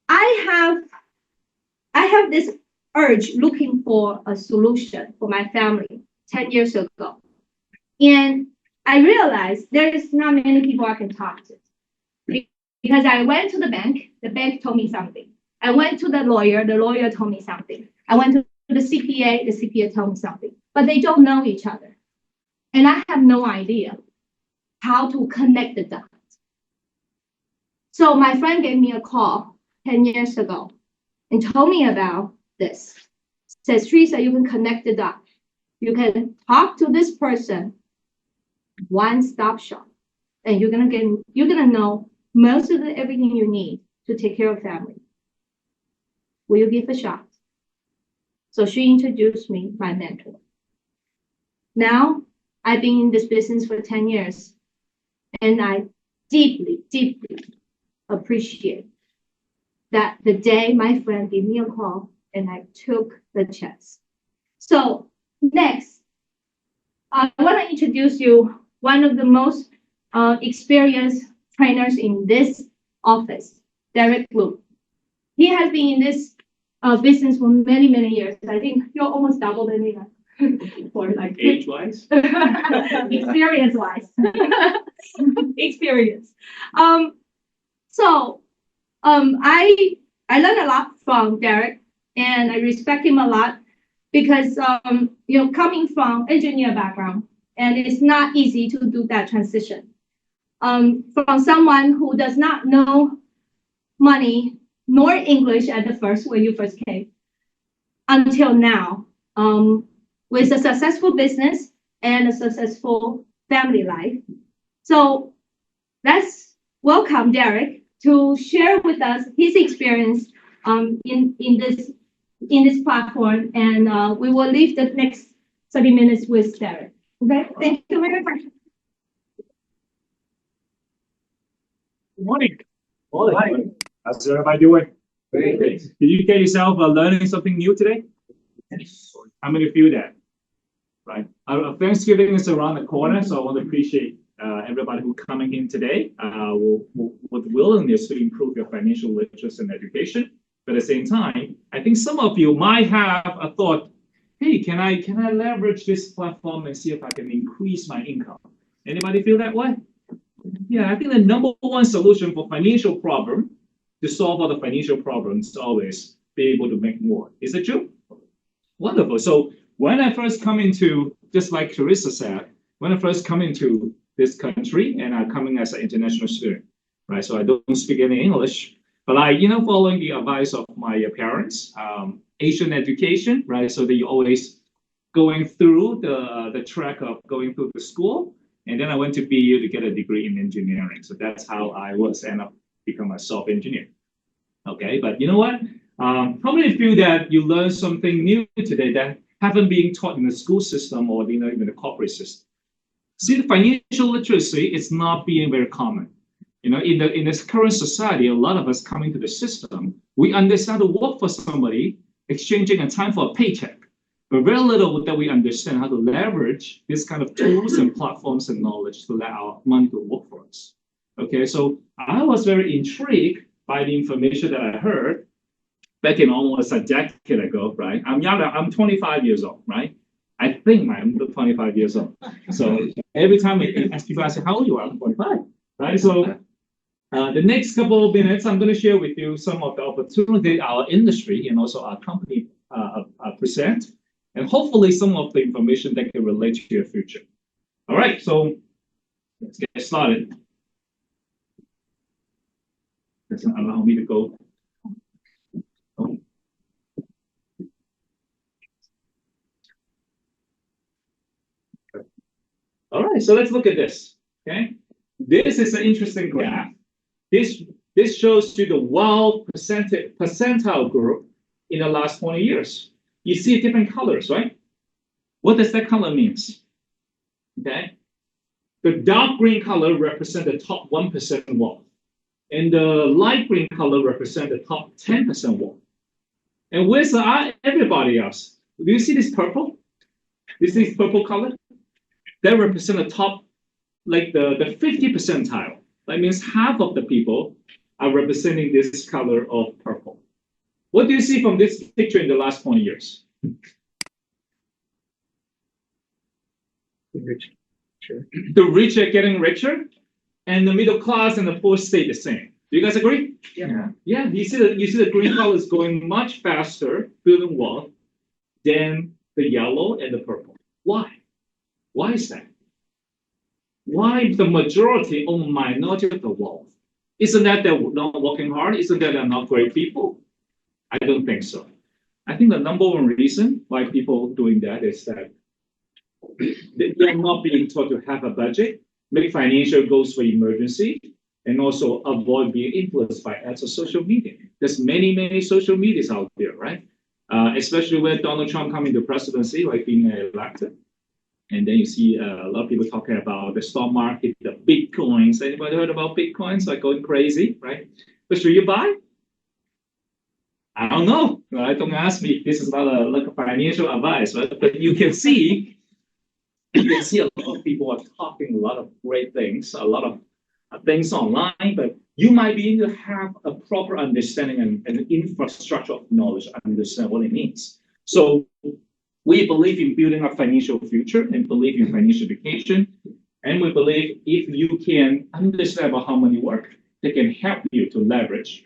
I have this urge looking for a solution for my family 10 years ago. And I realized there is not many people I can talk to. Because I went to the bank told me something. I went to the lawyer told me something. I went to the CPA told me something. But they don't know each other. And I have no idea how to connect the dots. So my friend gave me a call 10 years ago and told me about this. Says, Teresa, you can connect the dots. You can talk to this person, one-stop shop, and you're gonna know most of everything you need to take care of family. Will you give a shot? So she introduced me, my mentor. Now I've been in this business for 10 years, and I deeply, deeply appreciate that the day my friend gave me a call and I took the chance. So next, I want to introduce you one of the most experienced trainers in this office, Derek Lu. He has been in this business for many, many years. I think you're almost double than me. For like age-wise, experience-wise, experience. I learned a lot from Derek, and I respect him a lot because coming from engineer background, and it's not easy to do that transition. From someone who does not know money nor English at the first when you first came, until now, with a successful business and a successful family life. So let's welcome Derek to share with us his experience in this in this platform, and we will leave the next 30 minutes with Derek. Okay, thank you very much. Good morning. Morning. How's everybody doing? Great. Did you get yourself learning something new today? How many feel that? Right. Thanksgiving is around the corner, so I want to appreciate everybody who coming in today with willingness to improve your financial literacy and education. But at the same time, I think some of you might have a thought, hey, can I leverage this platform and see if I can increase my income? Anybody feel that way? Yeah, I think the number one solution for financial problem, to solve all the financial problems, is always be able to make more. Is it true? Wonderful. So when I first come into, just like Carissa said, when I first come into this country, and I'm coming as an international student, right? So I don't speak any English, but I, following the advice of my parents, Asian education, right? So that you always going through the track of going through the school. And then I went to BU to get a degree in engineering. So that's how I was end up become a software engineer. Okay, but you know what? How many of you that you learned something new today that haven't been taught in the school system or even the corporate system? See, the financial literacy is not being very common. In this current society, a lot of us coming to the system, we understand to work for somebody, exchanging a time for a paycheck. But very little that we understand how to leverage this kind of tools and platforms and knowledge to let our money to work for us. Okay, so I was very intrigued by the information that I heard back in almost a decade ago, right? I'm young, I'm 25 years old, right? I think I'm 25 years old. So every time I ask people, I say, how old you are? I'm 25, right? So the next couple of minutes, I'm going to share with you some of the opportunity our industry and also our company present. And hopefully some of the information that can relate to your future. All right, so let's get started. Doesn't allow me to go. Oh. All right, so let's look at this. Okay, this is an interesting graph. This shows you the wealth percentile group in the last 20 years. You see different colors, right? What does that color means? Okay. The dark green color represents the top 1% wealth. And the light green color represents the top 10% wealth. And where's everybody else? Do you see this purple? This is purple color? That represents the top, like the 50 percentile. That means half of the people are representing this color of purple. What do you see from this picture in the last 20 years? The rich are getting richer, and the middle class and the poor stay the same. Do you guys agree? Yeah. Yeah. You see the green color is going much faster, building wealth, than the yellow and the purple. Why? Why is that? Why the majority or minority of the wealth? Isn't that they're not working hard? Isn't that they're not great people? I don't think so. I think the number one reason why people doing that is that they're not being taught to have a budget, make financial goals for emergency, and also avoid being influenced by ads of social media. There's many social medias out there, right? Especially when Donald Trump coming to presidency, like being elected. And then you see a lot of people talking about the stock market, the Bitcoins. Anybody heard about Bitcoins? Like going crazy, right? But should you buy? I don't know. Right? Don't ask me. This is not like a financial advice, right? But you can see a lot of people are talking a lot of great things, a lot of things online, but you might be able to have a proper understanding and infrastructure of knowledge, understand what it means. So we believe in building a financial future and believe in financial education. And we believe if you can understand about how money works, they can help you to leverage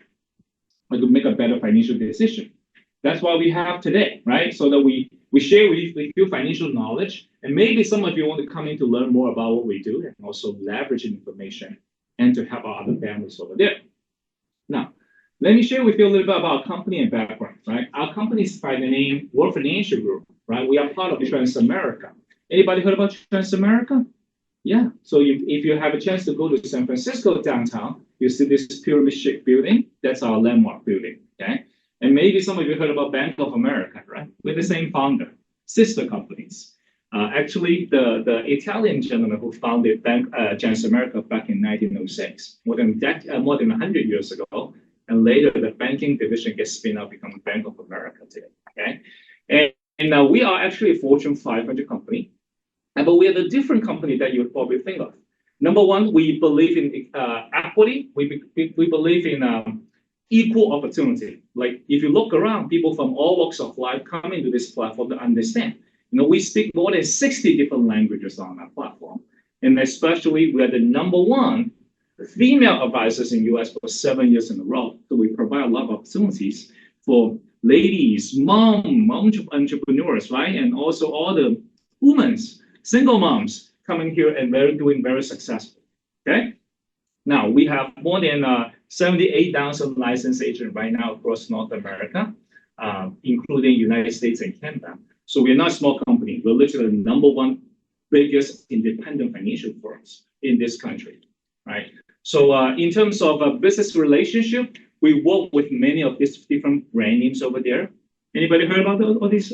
or to make a better financial decision. That's why we have today, right? So that we share with you financial knowledge, and maybe some of you want to come in to learn more about what we do and also leverage information and to help our other families over there. Now, let me share with you a little bit about our company and background, right? Our company is by the name World Financial Group, right? We are part of Transamerica. Anybody heard about Transamerica? Yeah. So if you have a chance to go to San Francisco downtown, you see this pyramid-shaped building. That's our landmark building, okay? And maybe some of you heard about Bank of America, right? With the same founder, sister companies. Actually, the Italian gentleman who founded Janus America back in 1906, more than 100 years ago, and later the banking division gets spin out, become Bank of America today. Okay, and we are actually a Fortune 500 company, but we are the different company that you would probably think of. Number one, we believe in equity. We believe in equal opportunity. Like if you look around, people from all walks of life come into this platform to understand. We speak more than 60 different languages on our platform. And especially we are the number one female advisors in US for 7 years in a row. So we provide a lot of opportunities for ladies, mom entrepreneurs, right? And also all the women, single moms coming here and doing very successful, okay? Now, we have more than 78,000 licensed agents right now across North America, including United States and Canada. So we're not a small company. We're literally the number one biggest independent financial firms in this country, right? So in terms of a business relationship, we work with many of these different brand names over there. Anybody heard about all these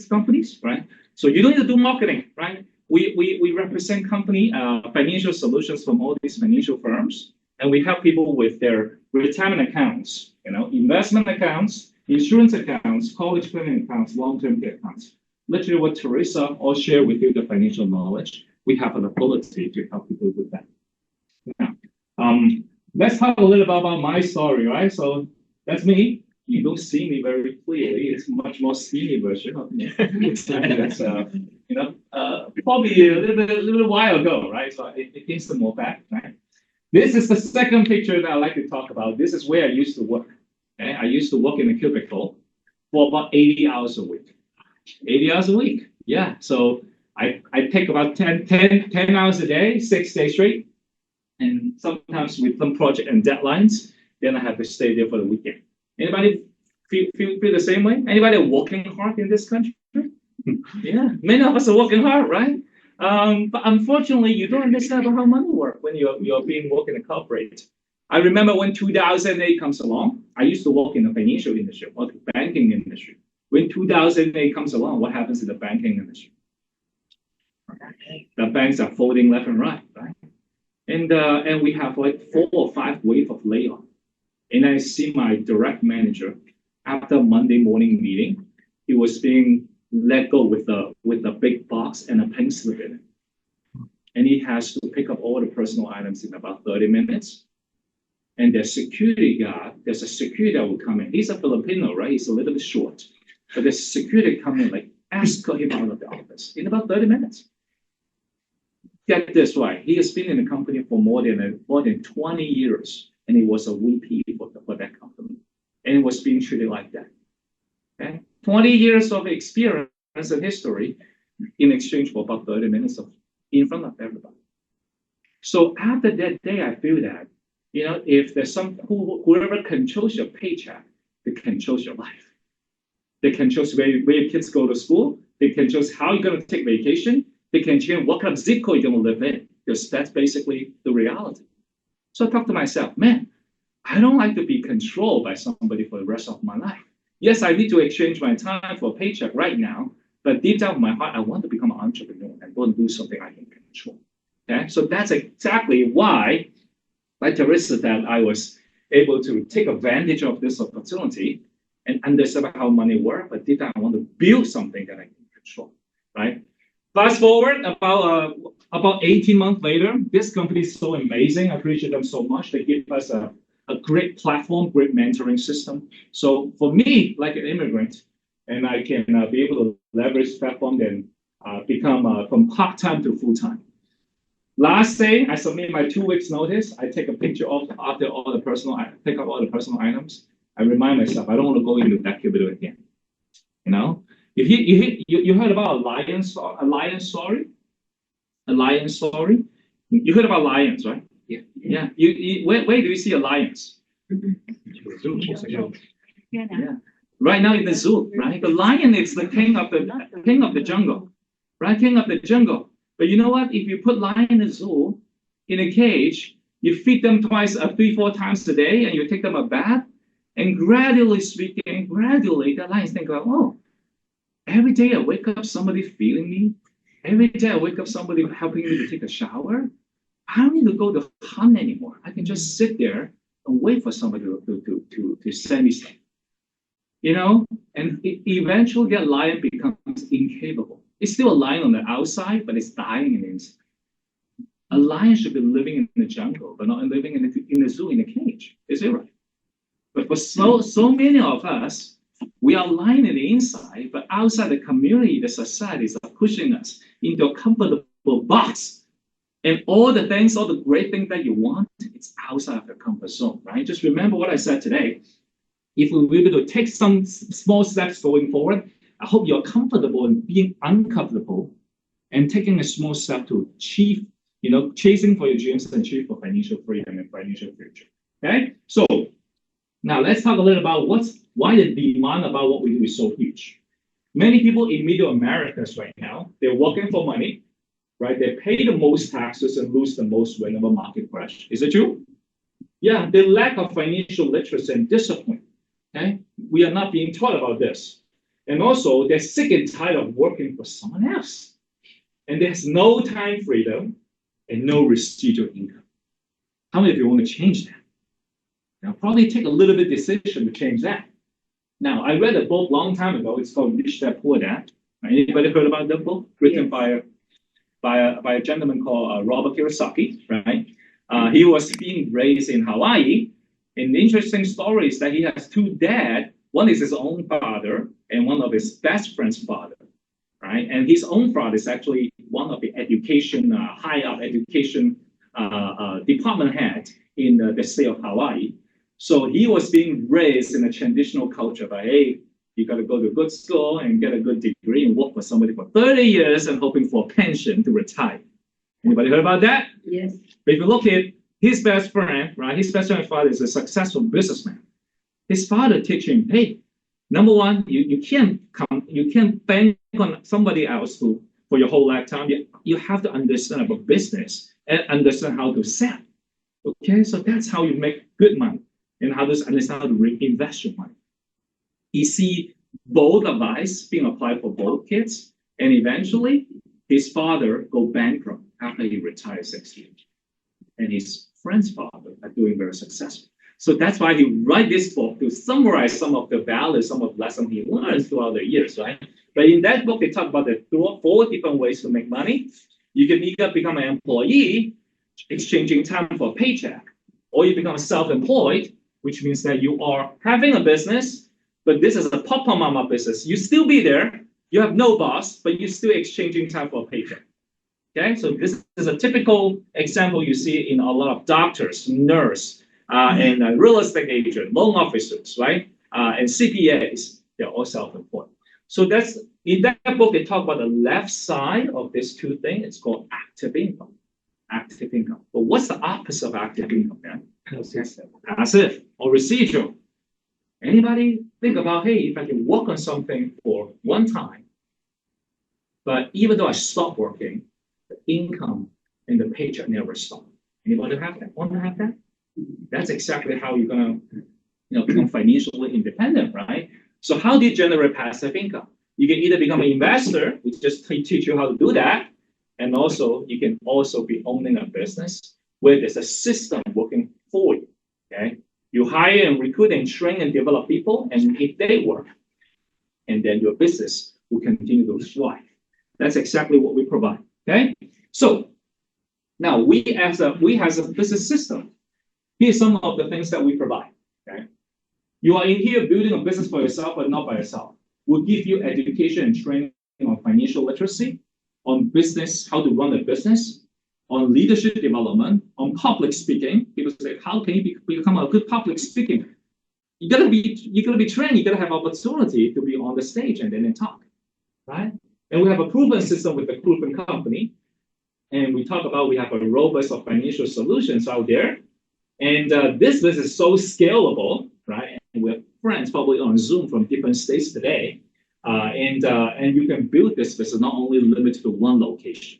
companies, right? So you don't need to do marketing, right? We represent company financial solutions from all these financial firms, and we help people with their retirement accounts, investment accounts, insurance accounts, college planning accounts, long-term care accounts. Literally what Teresa all share with you, the financial knowledge, we have an ability to help people with that. Now, let's talk a little bit about my story, right? So that's me. You don't see me very clearly. It's a much more skinny version of me. That's, probably a little while ago, right? So it came some more back, right? This is the second picture that I like to talk about. This is where I used to work. Okay? I used to work in a cubicle for about 80 hours a week. 80 hours a week, yeah. So I take about 10 hours a day, 6 days straight. And sometimes with some project and deadlines, then I have to stay there for the weekend. Anybody feel the same way? Anybody working hard in this country? Yeah, many of us are working hard, right? But unfortunately, you don't understand about how money works when you're being working in a corporate. I remember when 2008 comes along, I used to work in the financial industry or the banking industry. When 2008 comes along, what happens in the banking industry? The banks are folding left and right, right? And we have like 4 or 5 waves of layoff. And I see my direct manager after Monday morning meeting, he was being let go with a big box and a pink slip in it. And he has to pick up all the personal items in about 30 minutes. And there's a security that will come in. He's a Filipino, right? He's a little bit short. But the security come in, like, escort him out of the office in about 30 minutes. Get this right. He has been in the company for more than 20 years. And he was a VP for that company. And it was being treated like that. Okay? 20 years of experience and history in exchange for about 30 minutes in front of everybody. So after that day, I feel that, if there's whoever controls your paycheck, they controls your life. They control where your kids go to school. They control how you're going to take vacation. They can change what kind of zip code you're going to live in, because that's basically the reality. So I thought to myself, man, I don't like to be controlled by somebody for the rest of my life. Yes, I need to exchange my time for a paycheck right now, but deep down in my heart, I want to become an entrepreneur and go and do something I can control. Okay, so that's exactly why, like Teresa, that I was able to take advantage of this opportunity and understand how money works, but deep down I want to build something that I can control, right? Fast forward about 18 months later, this company is so amazing. I appreciate them so much. They give us a great platform, great mentoring system. So for me, like an immigrant, and I can be able to leverage platform and become from part-time to full-time. Last day, I submit my 2 weeks notice. I take a picture of after all the pick up all the personal items. I remind myself, I don't want to go into that cubicle again. You heard about a lion story? A lion story? You heard about lions, right? Yeah. Yeah. Where do you see a lions? Yeah. Right now in the zoo, right? The lion is the king of the jungle, right? King of the jungle. But you know what? If you put lion in a zoo, in a cage, you feed them 3-4 times a day, and you take them a bath, And gradually speaking, gradually that line is thinking about, oh, every day I wake up, somebody feeling me. Every day I wake up, somebody helping me to take a shower. I don't need to go to hunt anymore. I can just sit there and wait for somebody to send me something. You know, and eventually that lion becomes incapable. It's still a lion on the outside, but it's dying in the inside. A lion should be living in the jungle, but not living in the zoo in a cage. Is it right? But for so many of us, we are lying in the inside, but outside the community, the societies are pushing us into a comfortable box. And all the things, all the great things that you want, it's outside of the comfort zone, right? Just remember what I said today. If we were able to take some small steps going forward, I hope you're comfortable in being uncomfortable and taking a small step to achieve, you know, chasing for your dreams and achieve for financial freedom and financial future. Okay? So now let's talk a little about why the demand about what we do is so huge. Many people in middle Americas right now, they're working for money, right? They pay the most taxes and lose the most whenever market crash. Is it true? Yeah, the lack of financial literacy and discipline. Okay, we are not being taught about this. And also, they're sick and tired of working for someone else. And there's no time freedom and no residual income. How many of you want to change that? Now, probably take a little bit of decision to change that. Now, I read a book a long time ago. It's called Rich Dad Poor Dad. Anybody heard about that book? Written by a gentleman called Robert Kiyosaki, right? He was being raised in Hawaii. And the interesting story is that he has two dads. One is his own father and one of his best friend's father, right? And his own father is actually one of the education, high up education department head in the state of Hawaii. So he was being raised in a traditional culture by, hey, you got to go to a good school and get a good degree and work for somebody for 30 years and hoping for a pension to retire. Anybody heard about that? Yes. But if you look at his best friend, right? His best friend's father is a successful businessman. His father teach him, hey, number one, you can't bank on somebody else for your whole lifetime. You have to understand about business and understand how to sell. Okay, so that's how you make good money and how to understand how to reinvest your money. You see both advice being applied for both kids, and eventually his father go bankrupt after he retired 6 years. And his friend's father are doing very successful. So that's why he write this book to summarize some of the values, some of the lessons he learned throughout the years, right? But in that book, they talk about the 4 different ways to make money. You can either become an employee, exchanging time for a paycheck, or you become self-employed, which means that you are having a business, but this is a papa mama business. You still be there, you have no boss, but you're still exchanging time for a paycheck. Okay, so this is a typical example you see in a lot of doctors, nurse, and real estate agent, loan officers, right? And CPAs, they're all self-employed. So that's in that book, they talk about the left side of this two things. It's called active income. Active income. But what's the opposite of active income, man? Passive or residual. Anybody think about, hey, if I can work on something for one time, but even though I stop working, the income and the paycheck never stop. Anybody have that? Want to have that? That's exactly how you're gonna, become financially independent, right? So how do you generate passive income? You can either become an investor, which just teach you how to do that, and also you can also be owning a business where there's a system working for you. Okay, you hire and recruit and train and develop people, and if they work, and then your business will continue to thrive. That's exactly what we provide. Okay, so now we as a business system, here's some of the things that we provide. Okay, you are in here building a business for yourself, but not by yourself. We'll give you education and training on financial literacy, on business, how to run a business, on leadership development, on public speaking. People say, how can you become a good public speaker? You gotta be trained. You gotta have opportunity to be on the stage and then talk, right? And we have a proven system with a proven company. And we talk about we have a robust of financial solutions out there. And this business is so scalable, right? And we have friends probably on Zoom from different states today. And you can build this business not only limited to one location,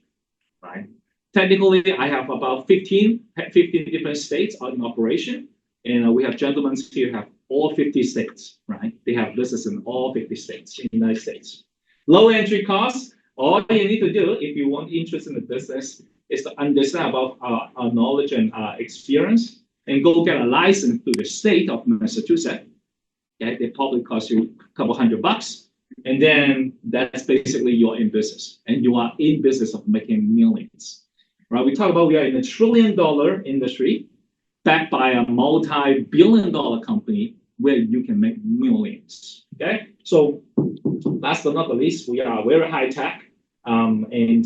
right? Technically, I have about 15 different states in operation. And we have gentlemen here who have all 50 states, right? They have business in all 50 states in the United States. Low entry costs. All you need to do if you want interest in the business is to understand about our knowledge and experience and go get a license to the state of Massachusetts. Okay, they probably cost you a couple $100. And then that's basically you're in business, and you are in business of making millions, right? We talk about we are in a $1 trillion industry, backed by a multi-billion-dollar company where you can make millions. Okay, so last but not the least, we are very high tech, and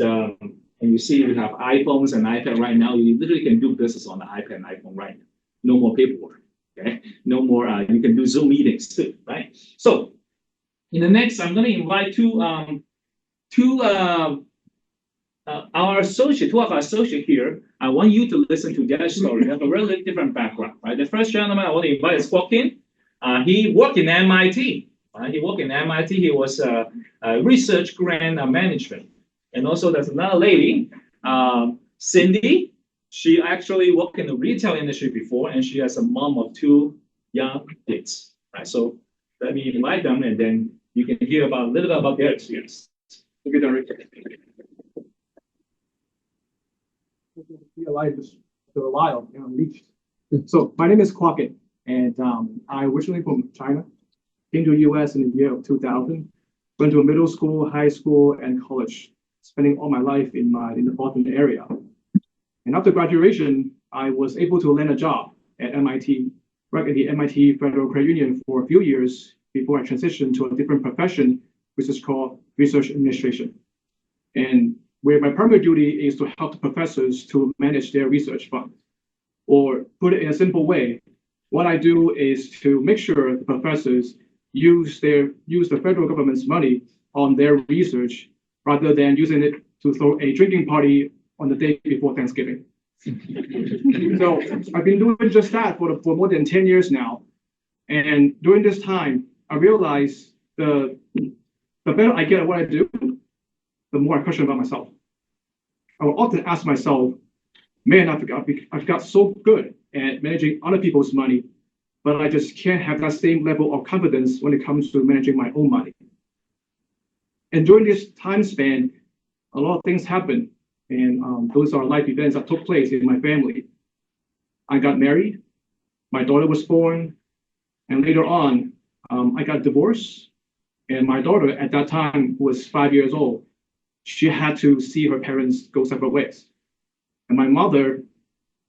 you see we have iPhones and iPad right now. You literally can do business on the iPad and iPhone right now. No more paperwork. Okay, no more. You can do Zoom meetings too, right? So in the next, I'm going to invite two of our associate here. I want you to listen to their story. They have a really different background, right? The first gentleman I want to invite is Joaquin. He worked in MIT. He worked in MIT. He was a research grant management. And also there's another lady, Cindy. She actually worked in the retail industry before, and she has a mom of 2 young kids, right? So let me invite them, and then you can hear about a little bit about their experience. Thank you, Derek. Be alive for a while and unleashed. So my name is Kwok, and I originally from China, came to the US in the year of 2000, went to middle school, high school, and college, spending all my life in the Boston area. And after graduation, I was able to land a job at MIT, right at the MIT Federal Credit Union for a few years before I transitioned to a different profession, which is called research administration. And where my primary duty is to help the professors to manage their research fund. Or put it in a simple way, what I do is to make sure the professors use the federal government's money on their research rather than using it to throw a drinking party on the day before Thanksgiving. So I've been doing just that for more than 10 years now. And during this time, I realized the better I get at what I do, the more I question about myself. I will often ask myself, man, I've got so good at managing other people's money, but I just can't have that same level of confidence when it comes to managing my own money. And during this time span, a lot of things happened. And those are life events that took place in my family. I got married, my daughter was born, and later on, I got divorced. And my daughter at that time was 5 years old. She had to see her parents go separate ways. And my mother,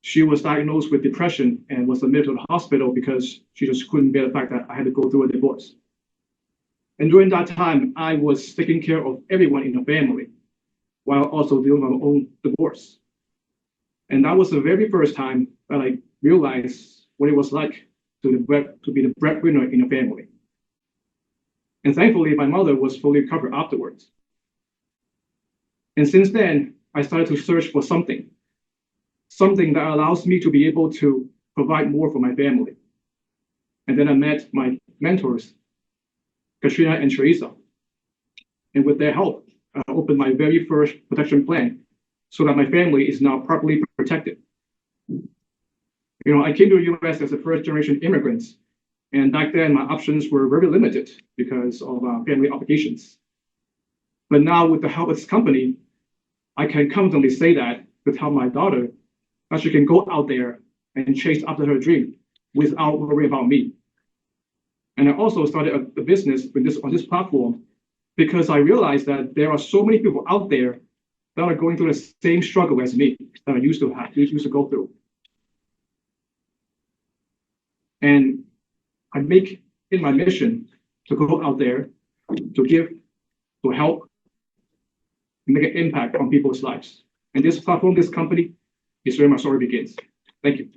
she was diagnosed with depression and was admitted to the hospital because she just couldn't bear the fact that I had to go through a divorce. And during that time, I was taking care of everyone in the family while also dealing with my own divorce. And that was the very first time that I realized what it was like to be the breadwinner in a family. And thankfully, my mother was fully recovered afterwards. And since then, I started to search for something that allows me to be able to provide more for my family. And then I met my mentors, Katrina and Teresa. And with their help, I opened my very first protection plan so that my family is now properly protected. I came to the US as a first-generation immigrant. And back then, my options were very limited because of family obligations. But now with the help of this company, I can confidently say that to tell my daughter that she can go out there and chase after her dream without worrying about me. And I also started a business on this platform because I realized that there are so many people out there that are going through the same struggle as me that I used to go through. And I make it my mission to go out there, to give, to help, and make an impact on people's lives. And this platform, this company, is where my story begins. Thank you.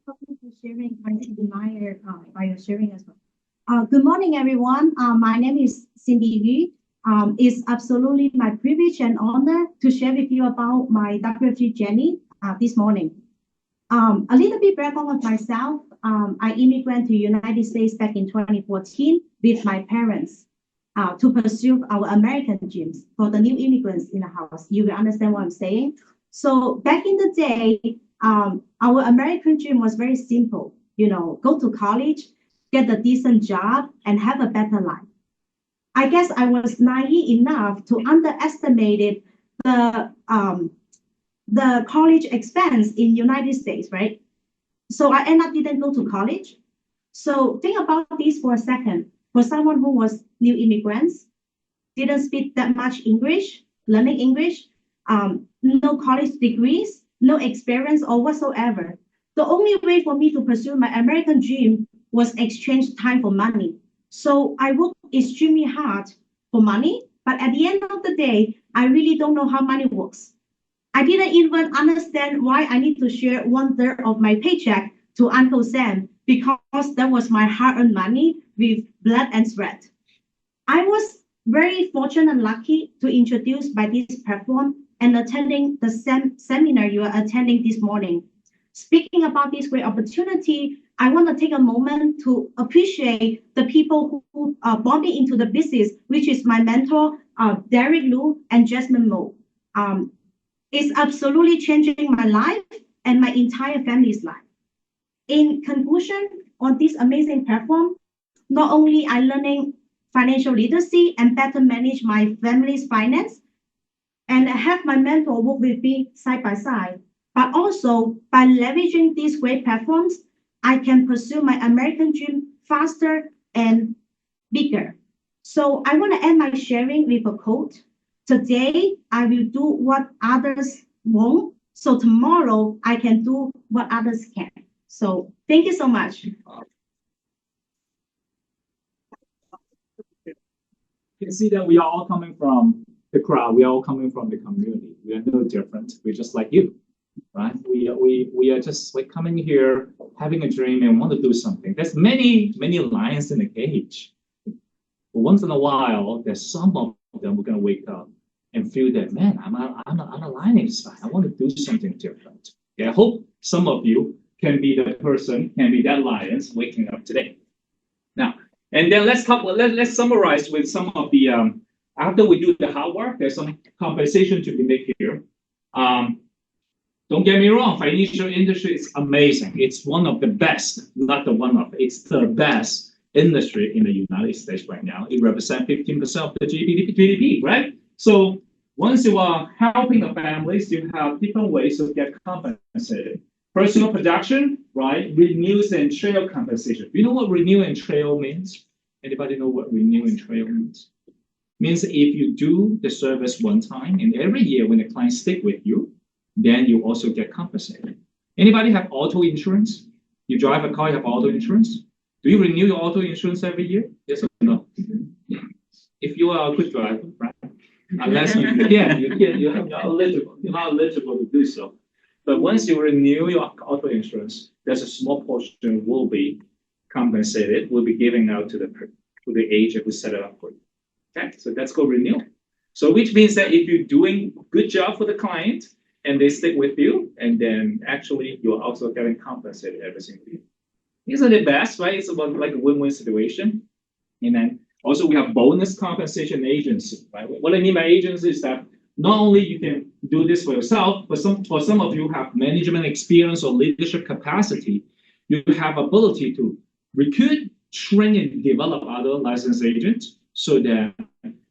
Thank you for sharing. I admire by your sharing as well. Good morning, everyone. My name is Cindy Yu. It's absolutely my privilege and honor to share with you about my WFG journey this morning. A little bit background of myself. I immigrated to the United States back in 2014 with my parents to pursue our American dreams. For the new immigrants in the house, you will understand what I'm saying. So back in the day, our American dream was very simple. You know, go to college, get a decent job, and have a better life. I guess I was naive enough to underestimate the college expense in United States, right? So I ended up didn't go to college. So think about this for a second. For someone who was new immigrants, didn't speak that much English, learning English, no college degrees, no experience or whatsoever. The only way for me to pursue my American dream was exchange time for money. So I worked extremely hard for money, but at the end of the day, I really don't know how money works. I didn't even understand why I need to share 1/3 of my paycheck to Uncle Sam because that was my hard-earned money with blood and sweat. I was very fortunate and lucky to introduce by this platform and attending the seminar you are attending this morning. Speaking about this great opportunity, I want to take a moment to appreciate the people who brought me into the business, which is my mentor, Derek Liu and Jasmine Mo. It's absolutely changing my life and my entire family's life. In conclusion, on this amazing platform, not only I learning financial literacy and better manage my family's finance, and have my mentor work with me side by side, but also by leveraging these great platforms, I can pursue my American dream faster and bigger. So I want to end my sharing with a quote. Today, I will do what others won't, so tomorrow I can do what others can. So thank you so much. You can see that we are all coming from the crowd. We are all coming from the community. We are no different. We're just like you, right? We are just like coming here, having a dream and want to do something. There's many lions in the cage. But once in a while, there's some of them who are going to wake up and feel that, man, I'm a lion inside. I want to do something different. Yeah, I hope some of you can be the person, can be that lions waking up today. Now, and then let's summarize with some of the, after we do the hard work, there's some compensation to be made here. Don't get me wrong, financial industry is amazing. It's one of the best, not the one of, it's the best industry in the United States right now. It represents 15% of the GDP, right? So once you are helping the families, you have different ways to get compensated. Personal production, right? Renewals and trail compensation. You know what renew and trail means? Anybody know what renew and trail means? Means if you do the service one time and every year when the client stick with you, then you also get compensated. Anybody have auto insurance? You drive a car, you have auto insurance? Do you renew your auto insurance every year? Yes or no? If you are a good driver, right? Unless you're not eligible to do so. But once you renew your auto insurance, there's a small portion will be compensated, will be given out to the agent who set it up for you. Okay, so that's called renewal. So which means that if you're doing a good job for the client and they stick with you, and then actually you're also getting compensated every single year. Isn't it best, right? It's about like a win-win situation. And then also we have bonus compensation agency, right? What I mean by agency is that not only you can do this for yourself, but for some of you have management experience or leadership capacity, you have ability to recruit, train, and develop other licensed agents so that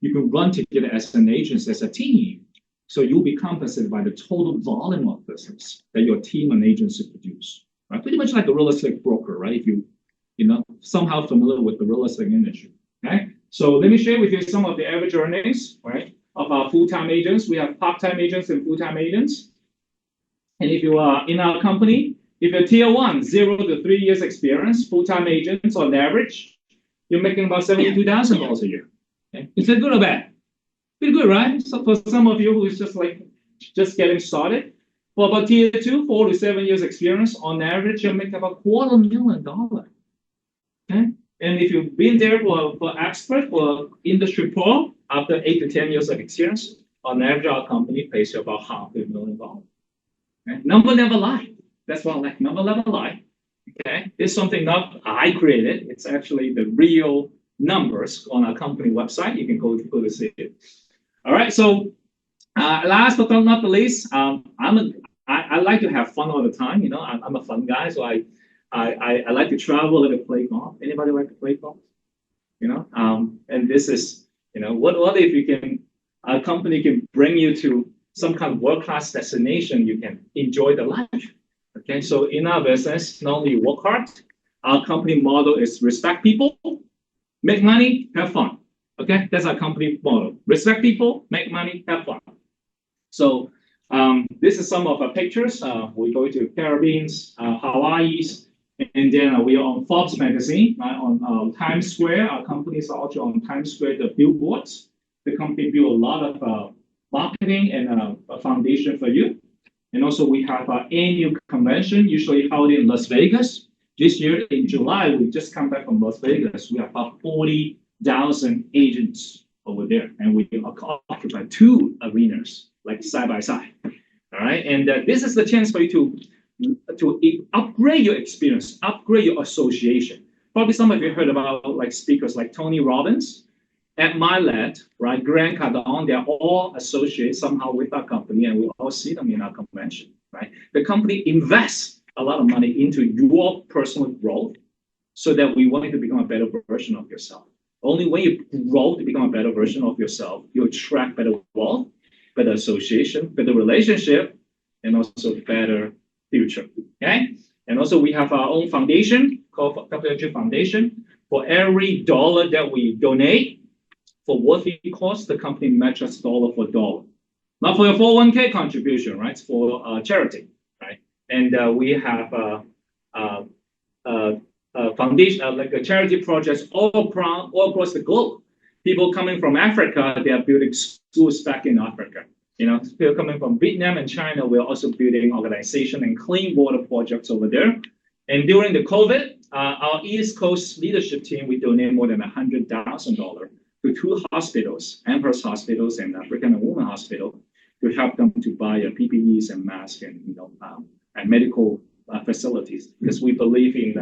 you can run together as an agency, as a team. So you'll be compensated by the total volume of business that your team and agency produce. Right? Pretty much like a real estate broker, right? If you somehow familiar with the real estate industry. Okay. So let me share with you some of the average earnings, right, of our full-time agents. We have part-time agents and full-time agents. And if you are in our company, if you're tier 1, 0 to 3 years experience, full-time agents on average, you're making about $72,000 a year. Okay? Is that good or bad? Pretty good, right? So for some of you who is just getting started, for about tier 2, 4 to 7 years experience, on average, you'll make about $250,000. Okay? And if you've been there for expert, for industry pro, after 8 to 10 years of experience, on average, our company pays you about $500,000. Okay? Number never lie. That's what I like. Number never lie. Okay? It's something not I created. It's actually the real numbers on our company website. You can go to see it. All right. So last but not the least, I'm I like to have fun all the time. You know, I'm a fun guy, so I like to travel, I like to play golf. Anybody like to play golf? You know, and this is, you know, what if you can, a company can bring you to some kind of world-class destination, you can enjoy the life. Okay, so in our business, not only work hard, our company model is respect people, make money, have fun. Okay, that's our company model. Respect people, make money, have fun. So this is some of our pictures. We go to Caribbean, Hawaii's, and then we are on Forbes magazine, right, on Times Square. Our company is also on Times Square, the billboards. The company built a lot of marketing and a foundation for you. And also we have our annual convention, usually held in Las Vegas. This year in July, we just come back from Las Vegas. We have about 40,000 agents over there, and we occupy 2 arenas, like side by side. All right, and this is the chance for you to upgrade your experience, upgrade your association. Probably some of you heard about like speakers like Tony Robbins, Ed Milet, right, Grant Cardone. They're all associated somehow with our company, and we all see them in our convention, right? The company invests a lot of money into your personal growth so that we want you to become a better version of yourself. Only when you grow to become a better version of yourself, you attract better wealth, better association, better relationship, and also better future, okay? And also we have our own foundation called Capital Foundation. For every dollar that we donate for worthy cause, the company matches dollar for dollar. Not for your 401k contribution, right? It's for charity, right? And we have foundation, like a charity projects all across the globe. People coming from Africa, they are building schools back in Africa. You know, people coming from Vietnam and China, we're also building organization and clean water projects over there. And during the COVID, our East Coast leadership team, we donated more than $100,000 to 2 hospitals, Empress Hospitals and African Women Hospital, to help them to buy PPEs and masks and, you know, and medical facilities, because we believe in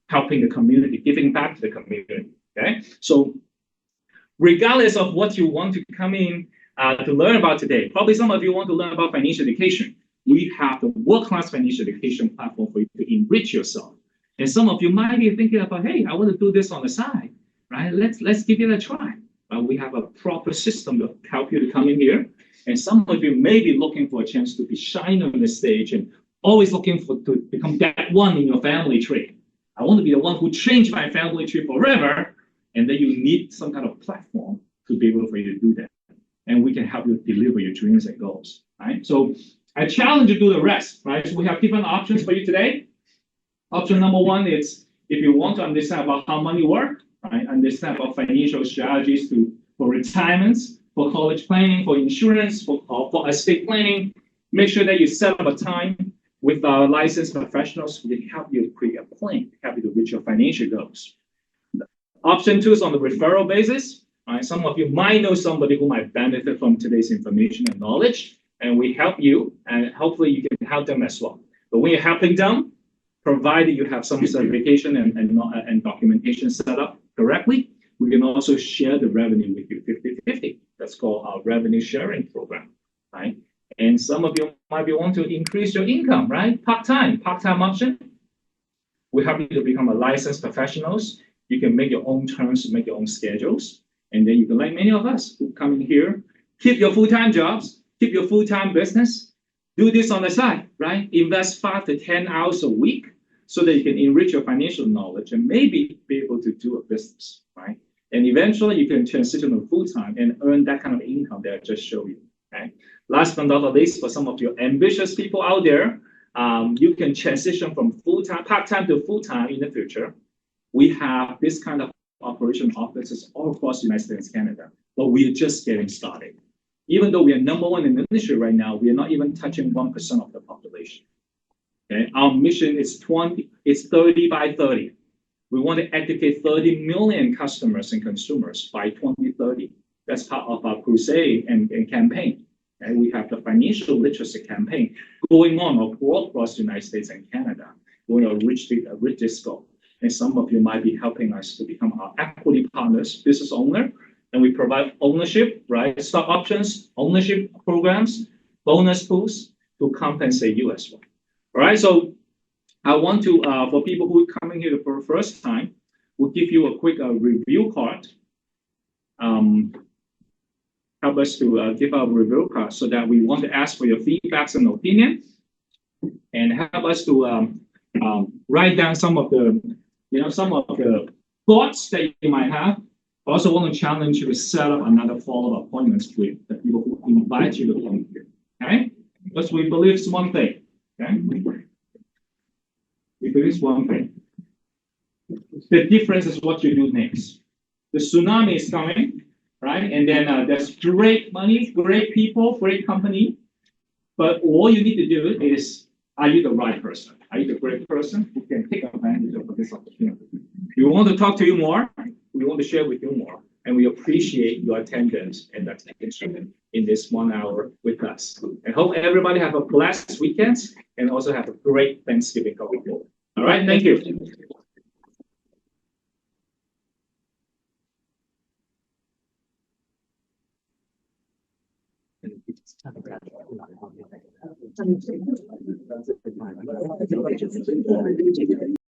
helping the community, giving back to the community. Okay, so regardless of what you want to come in to learn about today, probably some of you want to learn about financial education. We have the world-class financial education platform for you to enrich yourself. And some of you might be thinking about, hey, I want to do this on the side, right? Let's give it a try. We have a proper system to help you to come in here. And some of you may be looking for a chance to be shine on the stage and always looking to become that one in your family tree. I want to be the one who changed my family tree forever. And then you need some kind of platform to be able for you to do that. And we can help you deliver your dreams and goals, right? So I challenge you to do the rest, right? So we have different options for you today. Option number 1 is if you want to understand about how money works, right? Understand about financial strategies for retirements, for college planning, for insurance, for estate planning. Make sure that you set up a time with our licensed professionals who can help you create a plan, help you to reach your financial goals. Option 2 is on the referral basis. Right? Some of you might know somebody who might benefit from today's information and knowledge, and we help you, and hopefully you can help them as well. But when you're helping them, provided you have some certification and documentation set up correctly, we can also share the revenue with you 50-50. That's called our revenue sharing program, right? And some of you might want to increase your income, right? Part-time option. We help you to become a licensed professionals. You can make your own terms, make your own schedules. And then you can, like many of us who come in here, keep your full-time jobs, keep your full-time business, do this on the side, right? Invest 5 to 10 hours a week so that you can enrich your financial knowledge and maybe be able to do a business, right? And eventually you can transition to full-time and earn that kind of income that I just showed you, okay? Last but not least, for some of you ambitious people out there, you can transition from full-time, part-time to full-time in the future. We have this kind of operation offices all across the United States and Canada, but we are just getting started. Even though we are number 1 in the industry right now, we are not even touching 1% of the population. Okay, our mission is 30 by 30. We want to educate 30 million customers and consumers by 2030. That's part of our crusade and campaign. And we have the financial literacy campaign going on all across the United States and Canada. We want to reach this goal. And some of you might be helping us to become our equity partners, business owner, and we provide ownership, right? Stock options, ownership programs, bonus pools to compensate you as well. All right, so I want to, for people who are coming here for the first time, we'll give you a quick review card. Help us to give our review card so that we want to ask for your feedbacks and opinions, and help us to write down some of the, some of the thoughts that you might have. I also want to challenge you to set up another follow-up appointments with the people who invite you to come here. Okay? Because we believe it's one thing. Okay? We believe it's one thing. The difference is what you do next. The tsunami is coming, right? And then there's great money, great people, great company. But all you need to do is, are you the right person? Are you the great person who can take advantage of this opportunity? We want to talk to you more. We want to share with you more. And we appreciate your attendance and attention in this 1 hour with us. And hope everybody have a blessed weekend and also have a great Thanksgiving going forward. All right, thank you.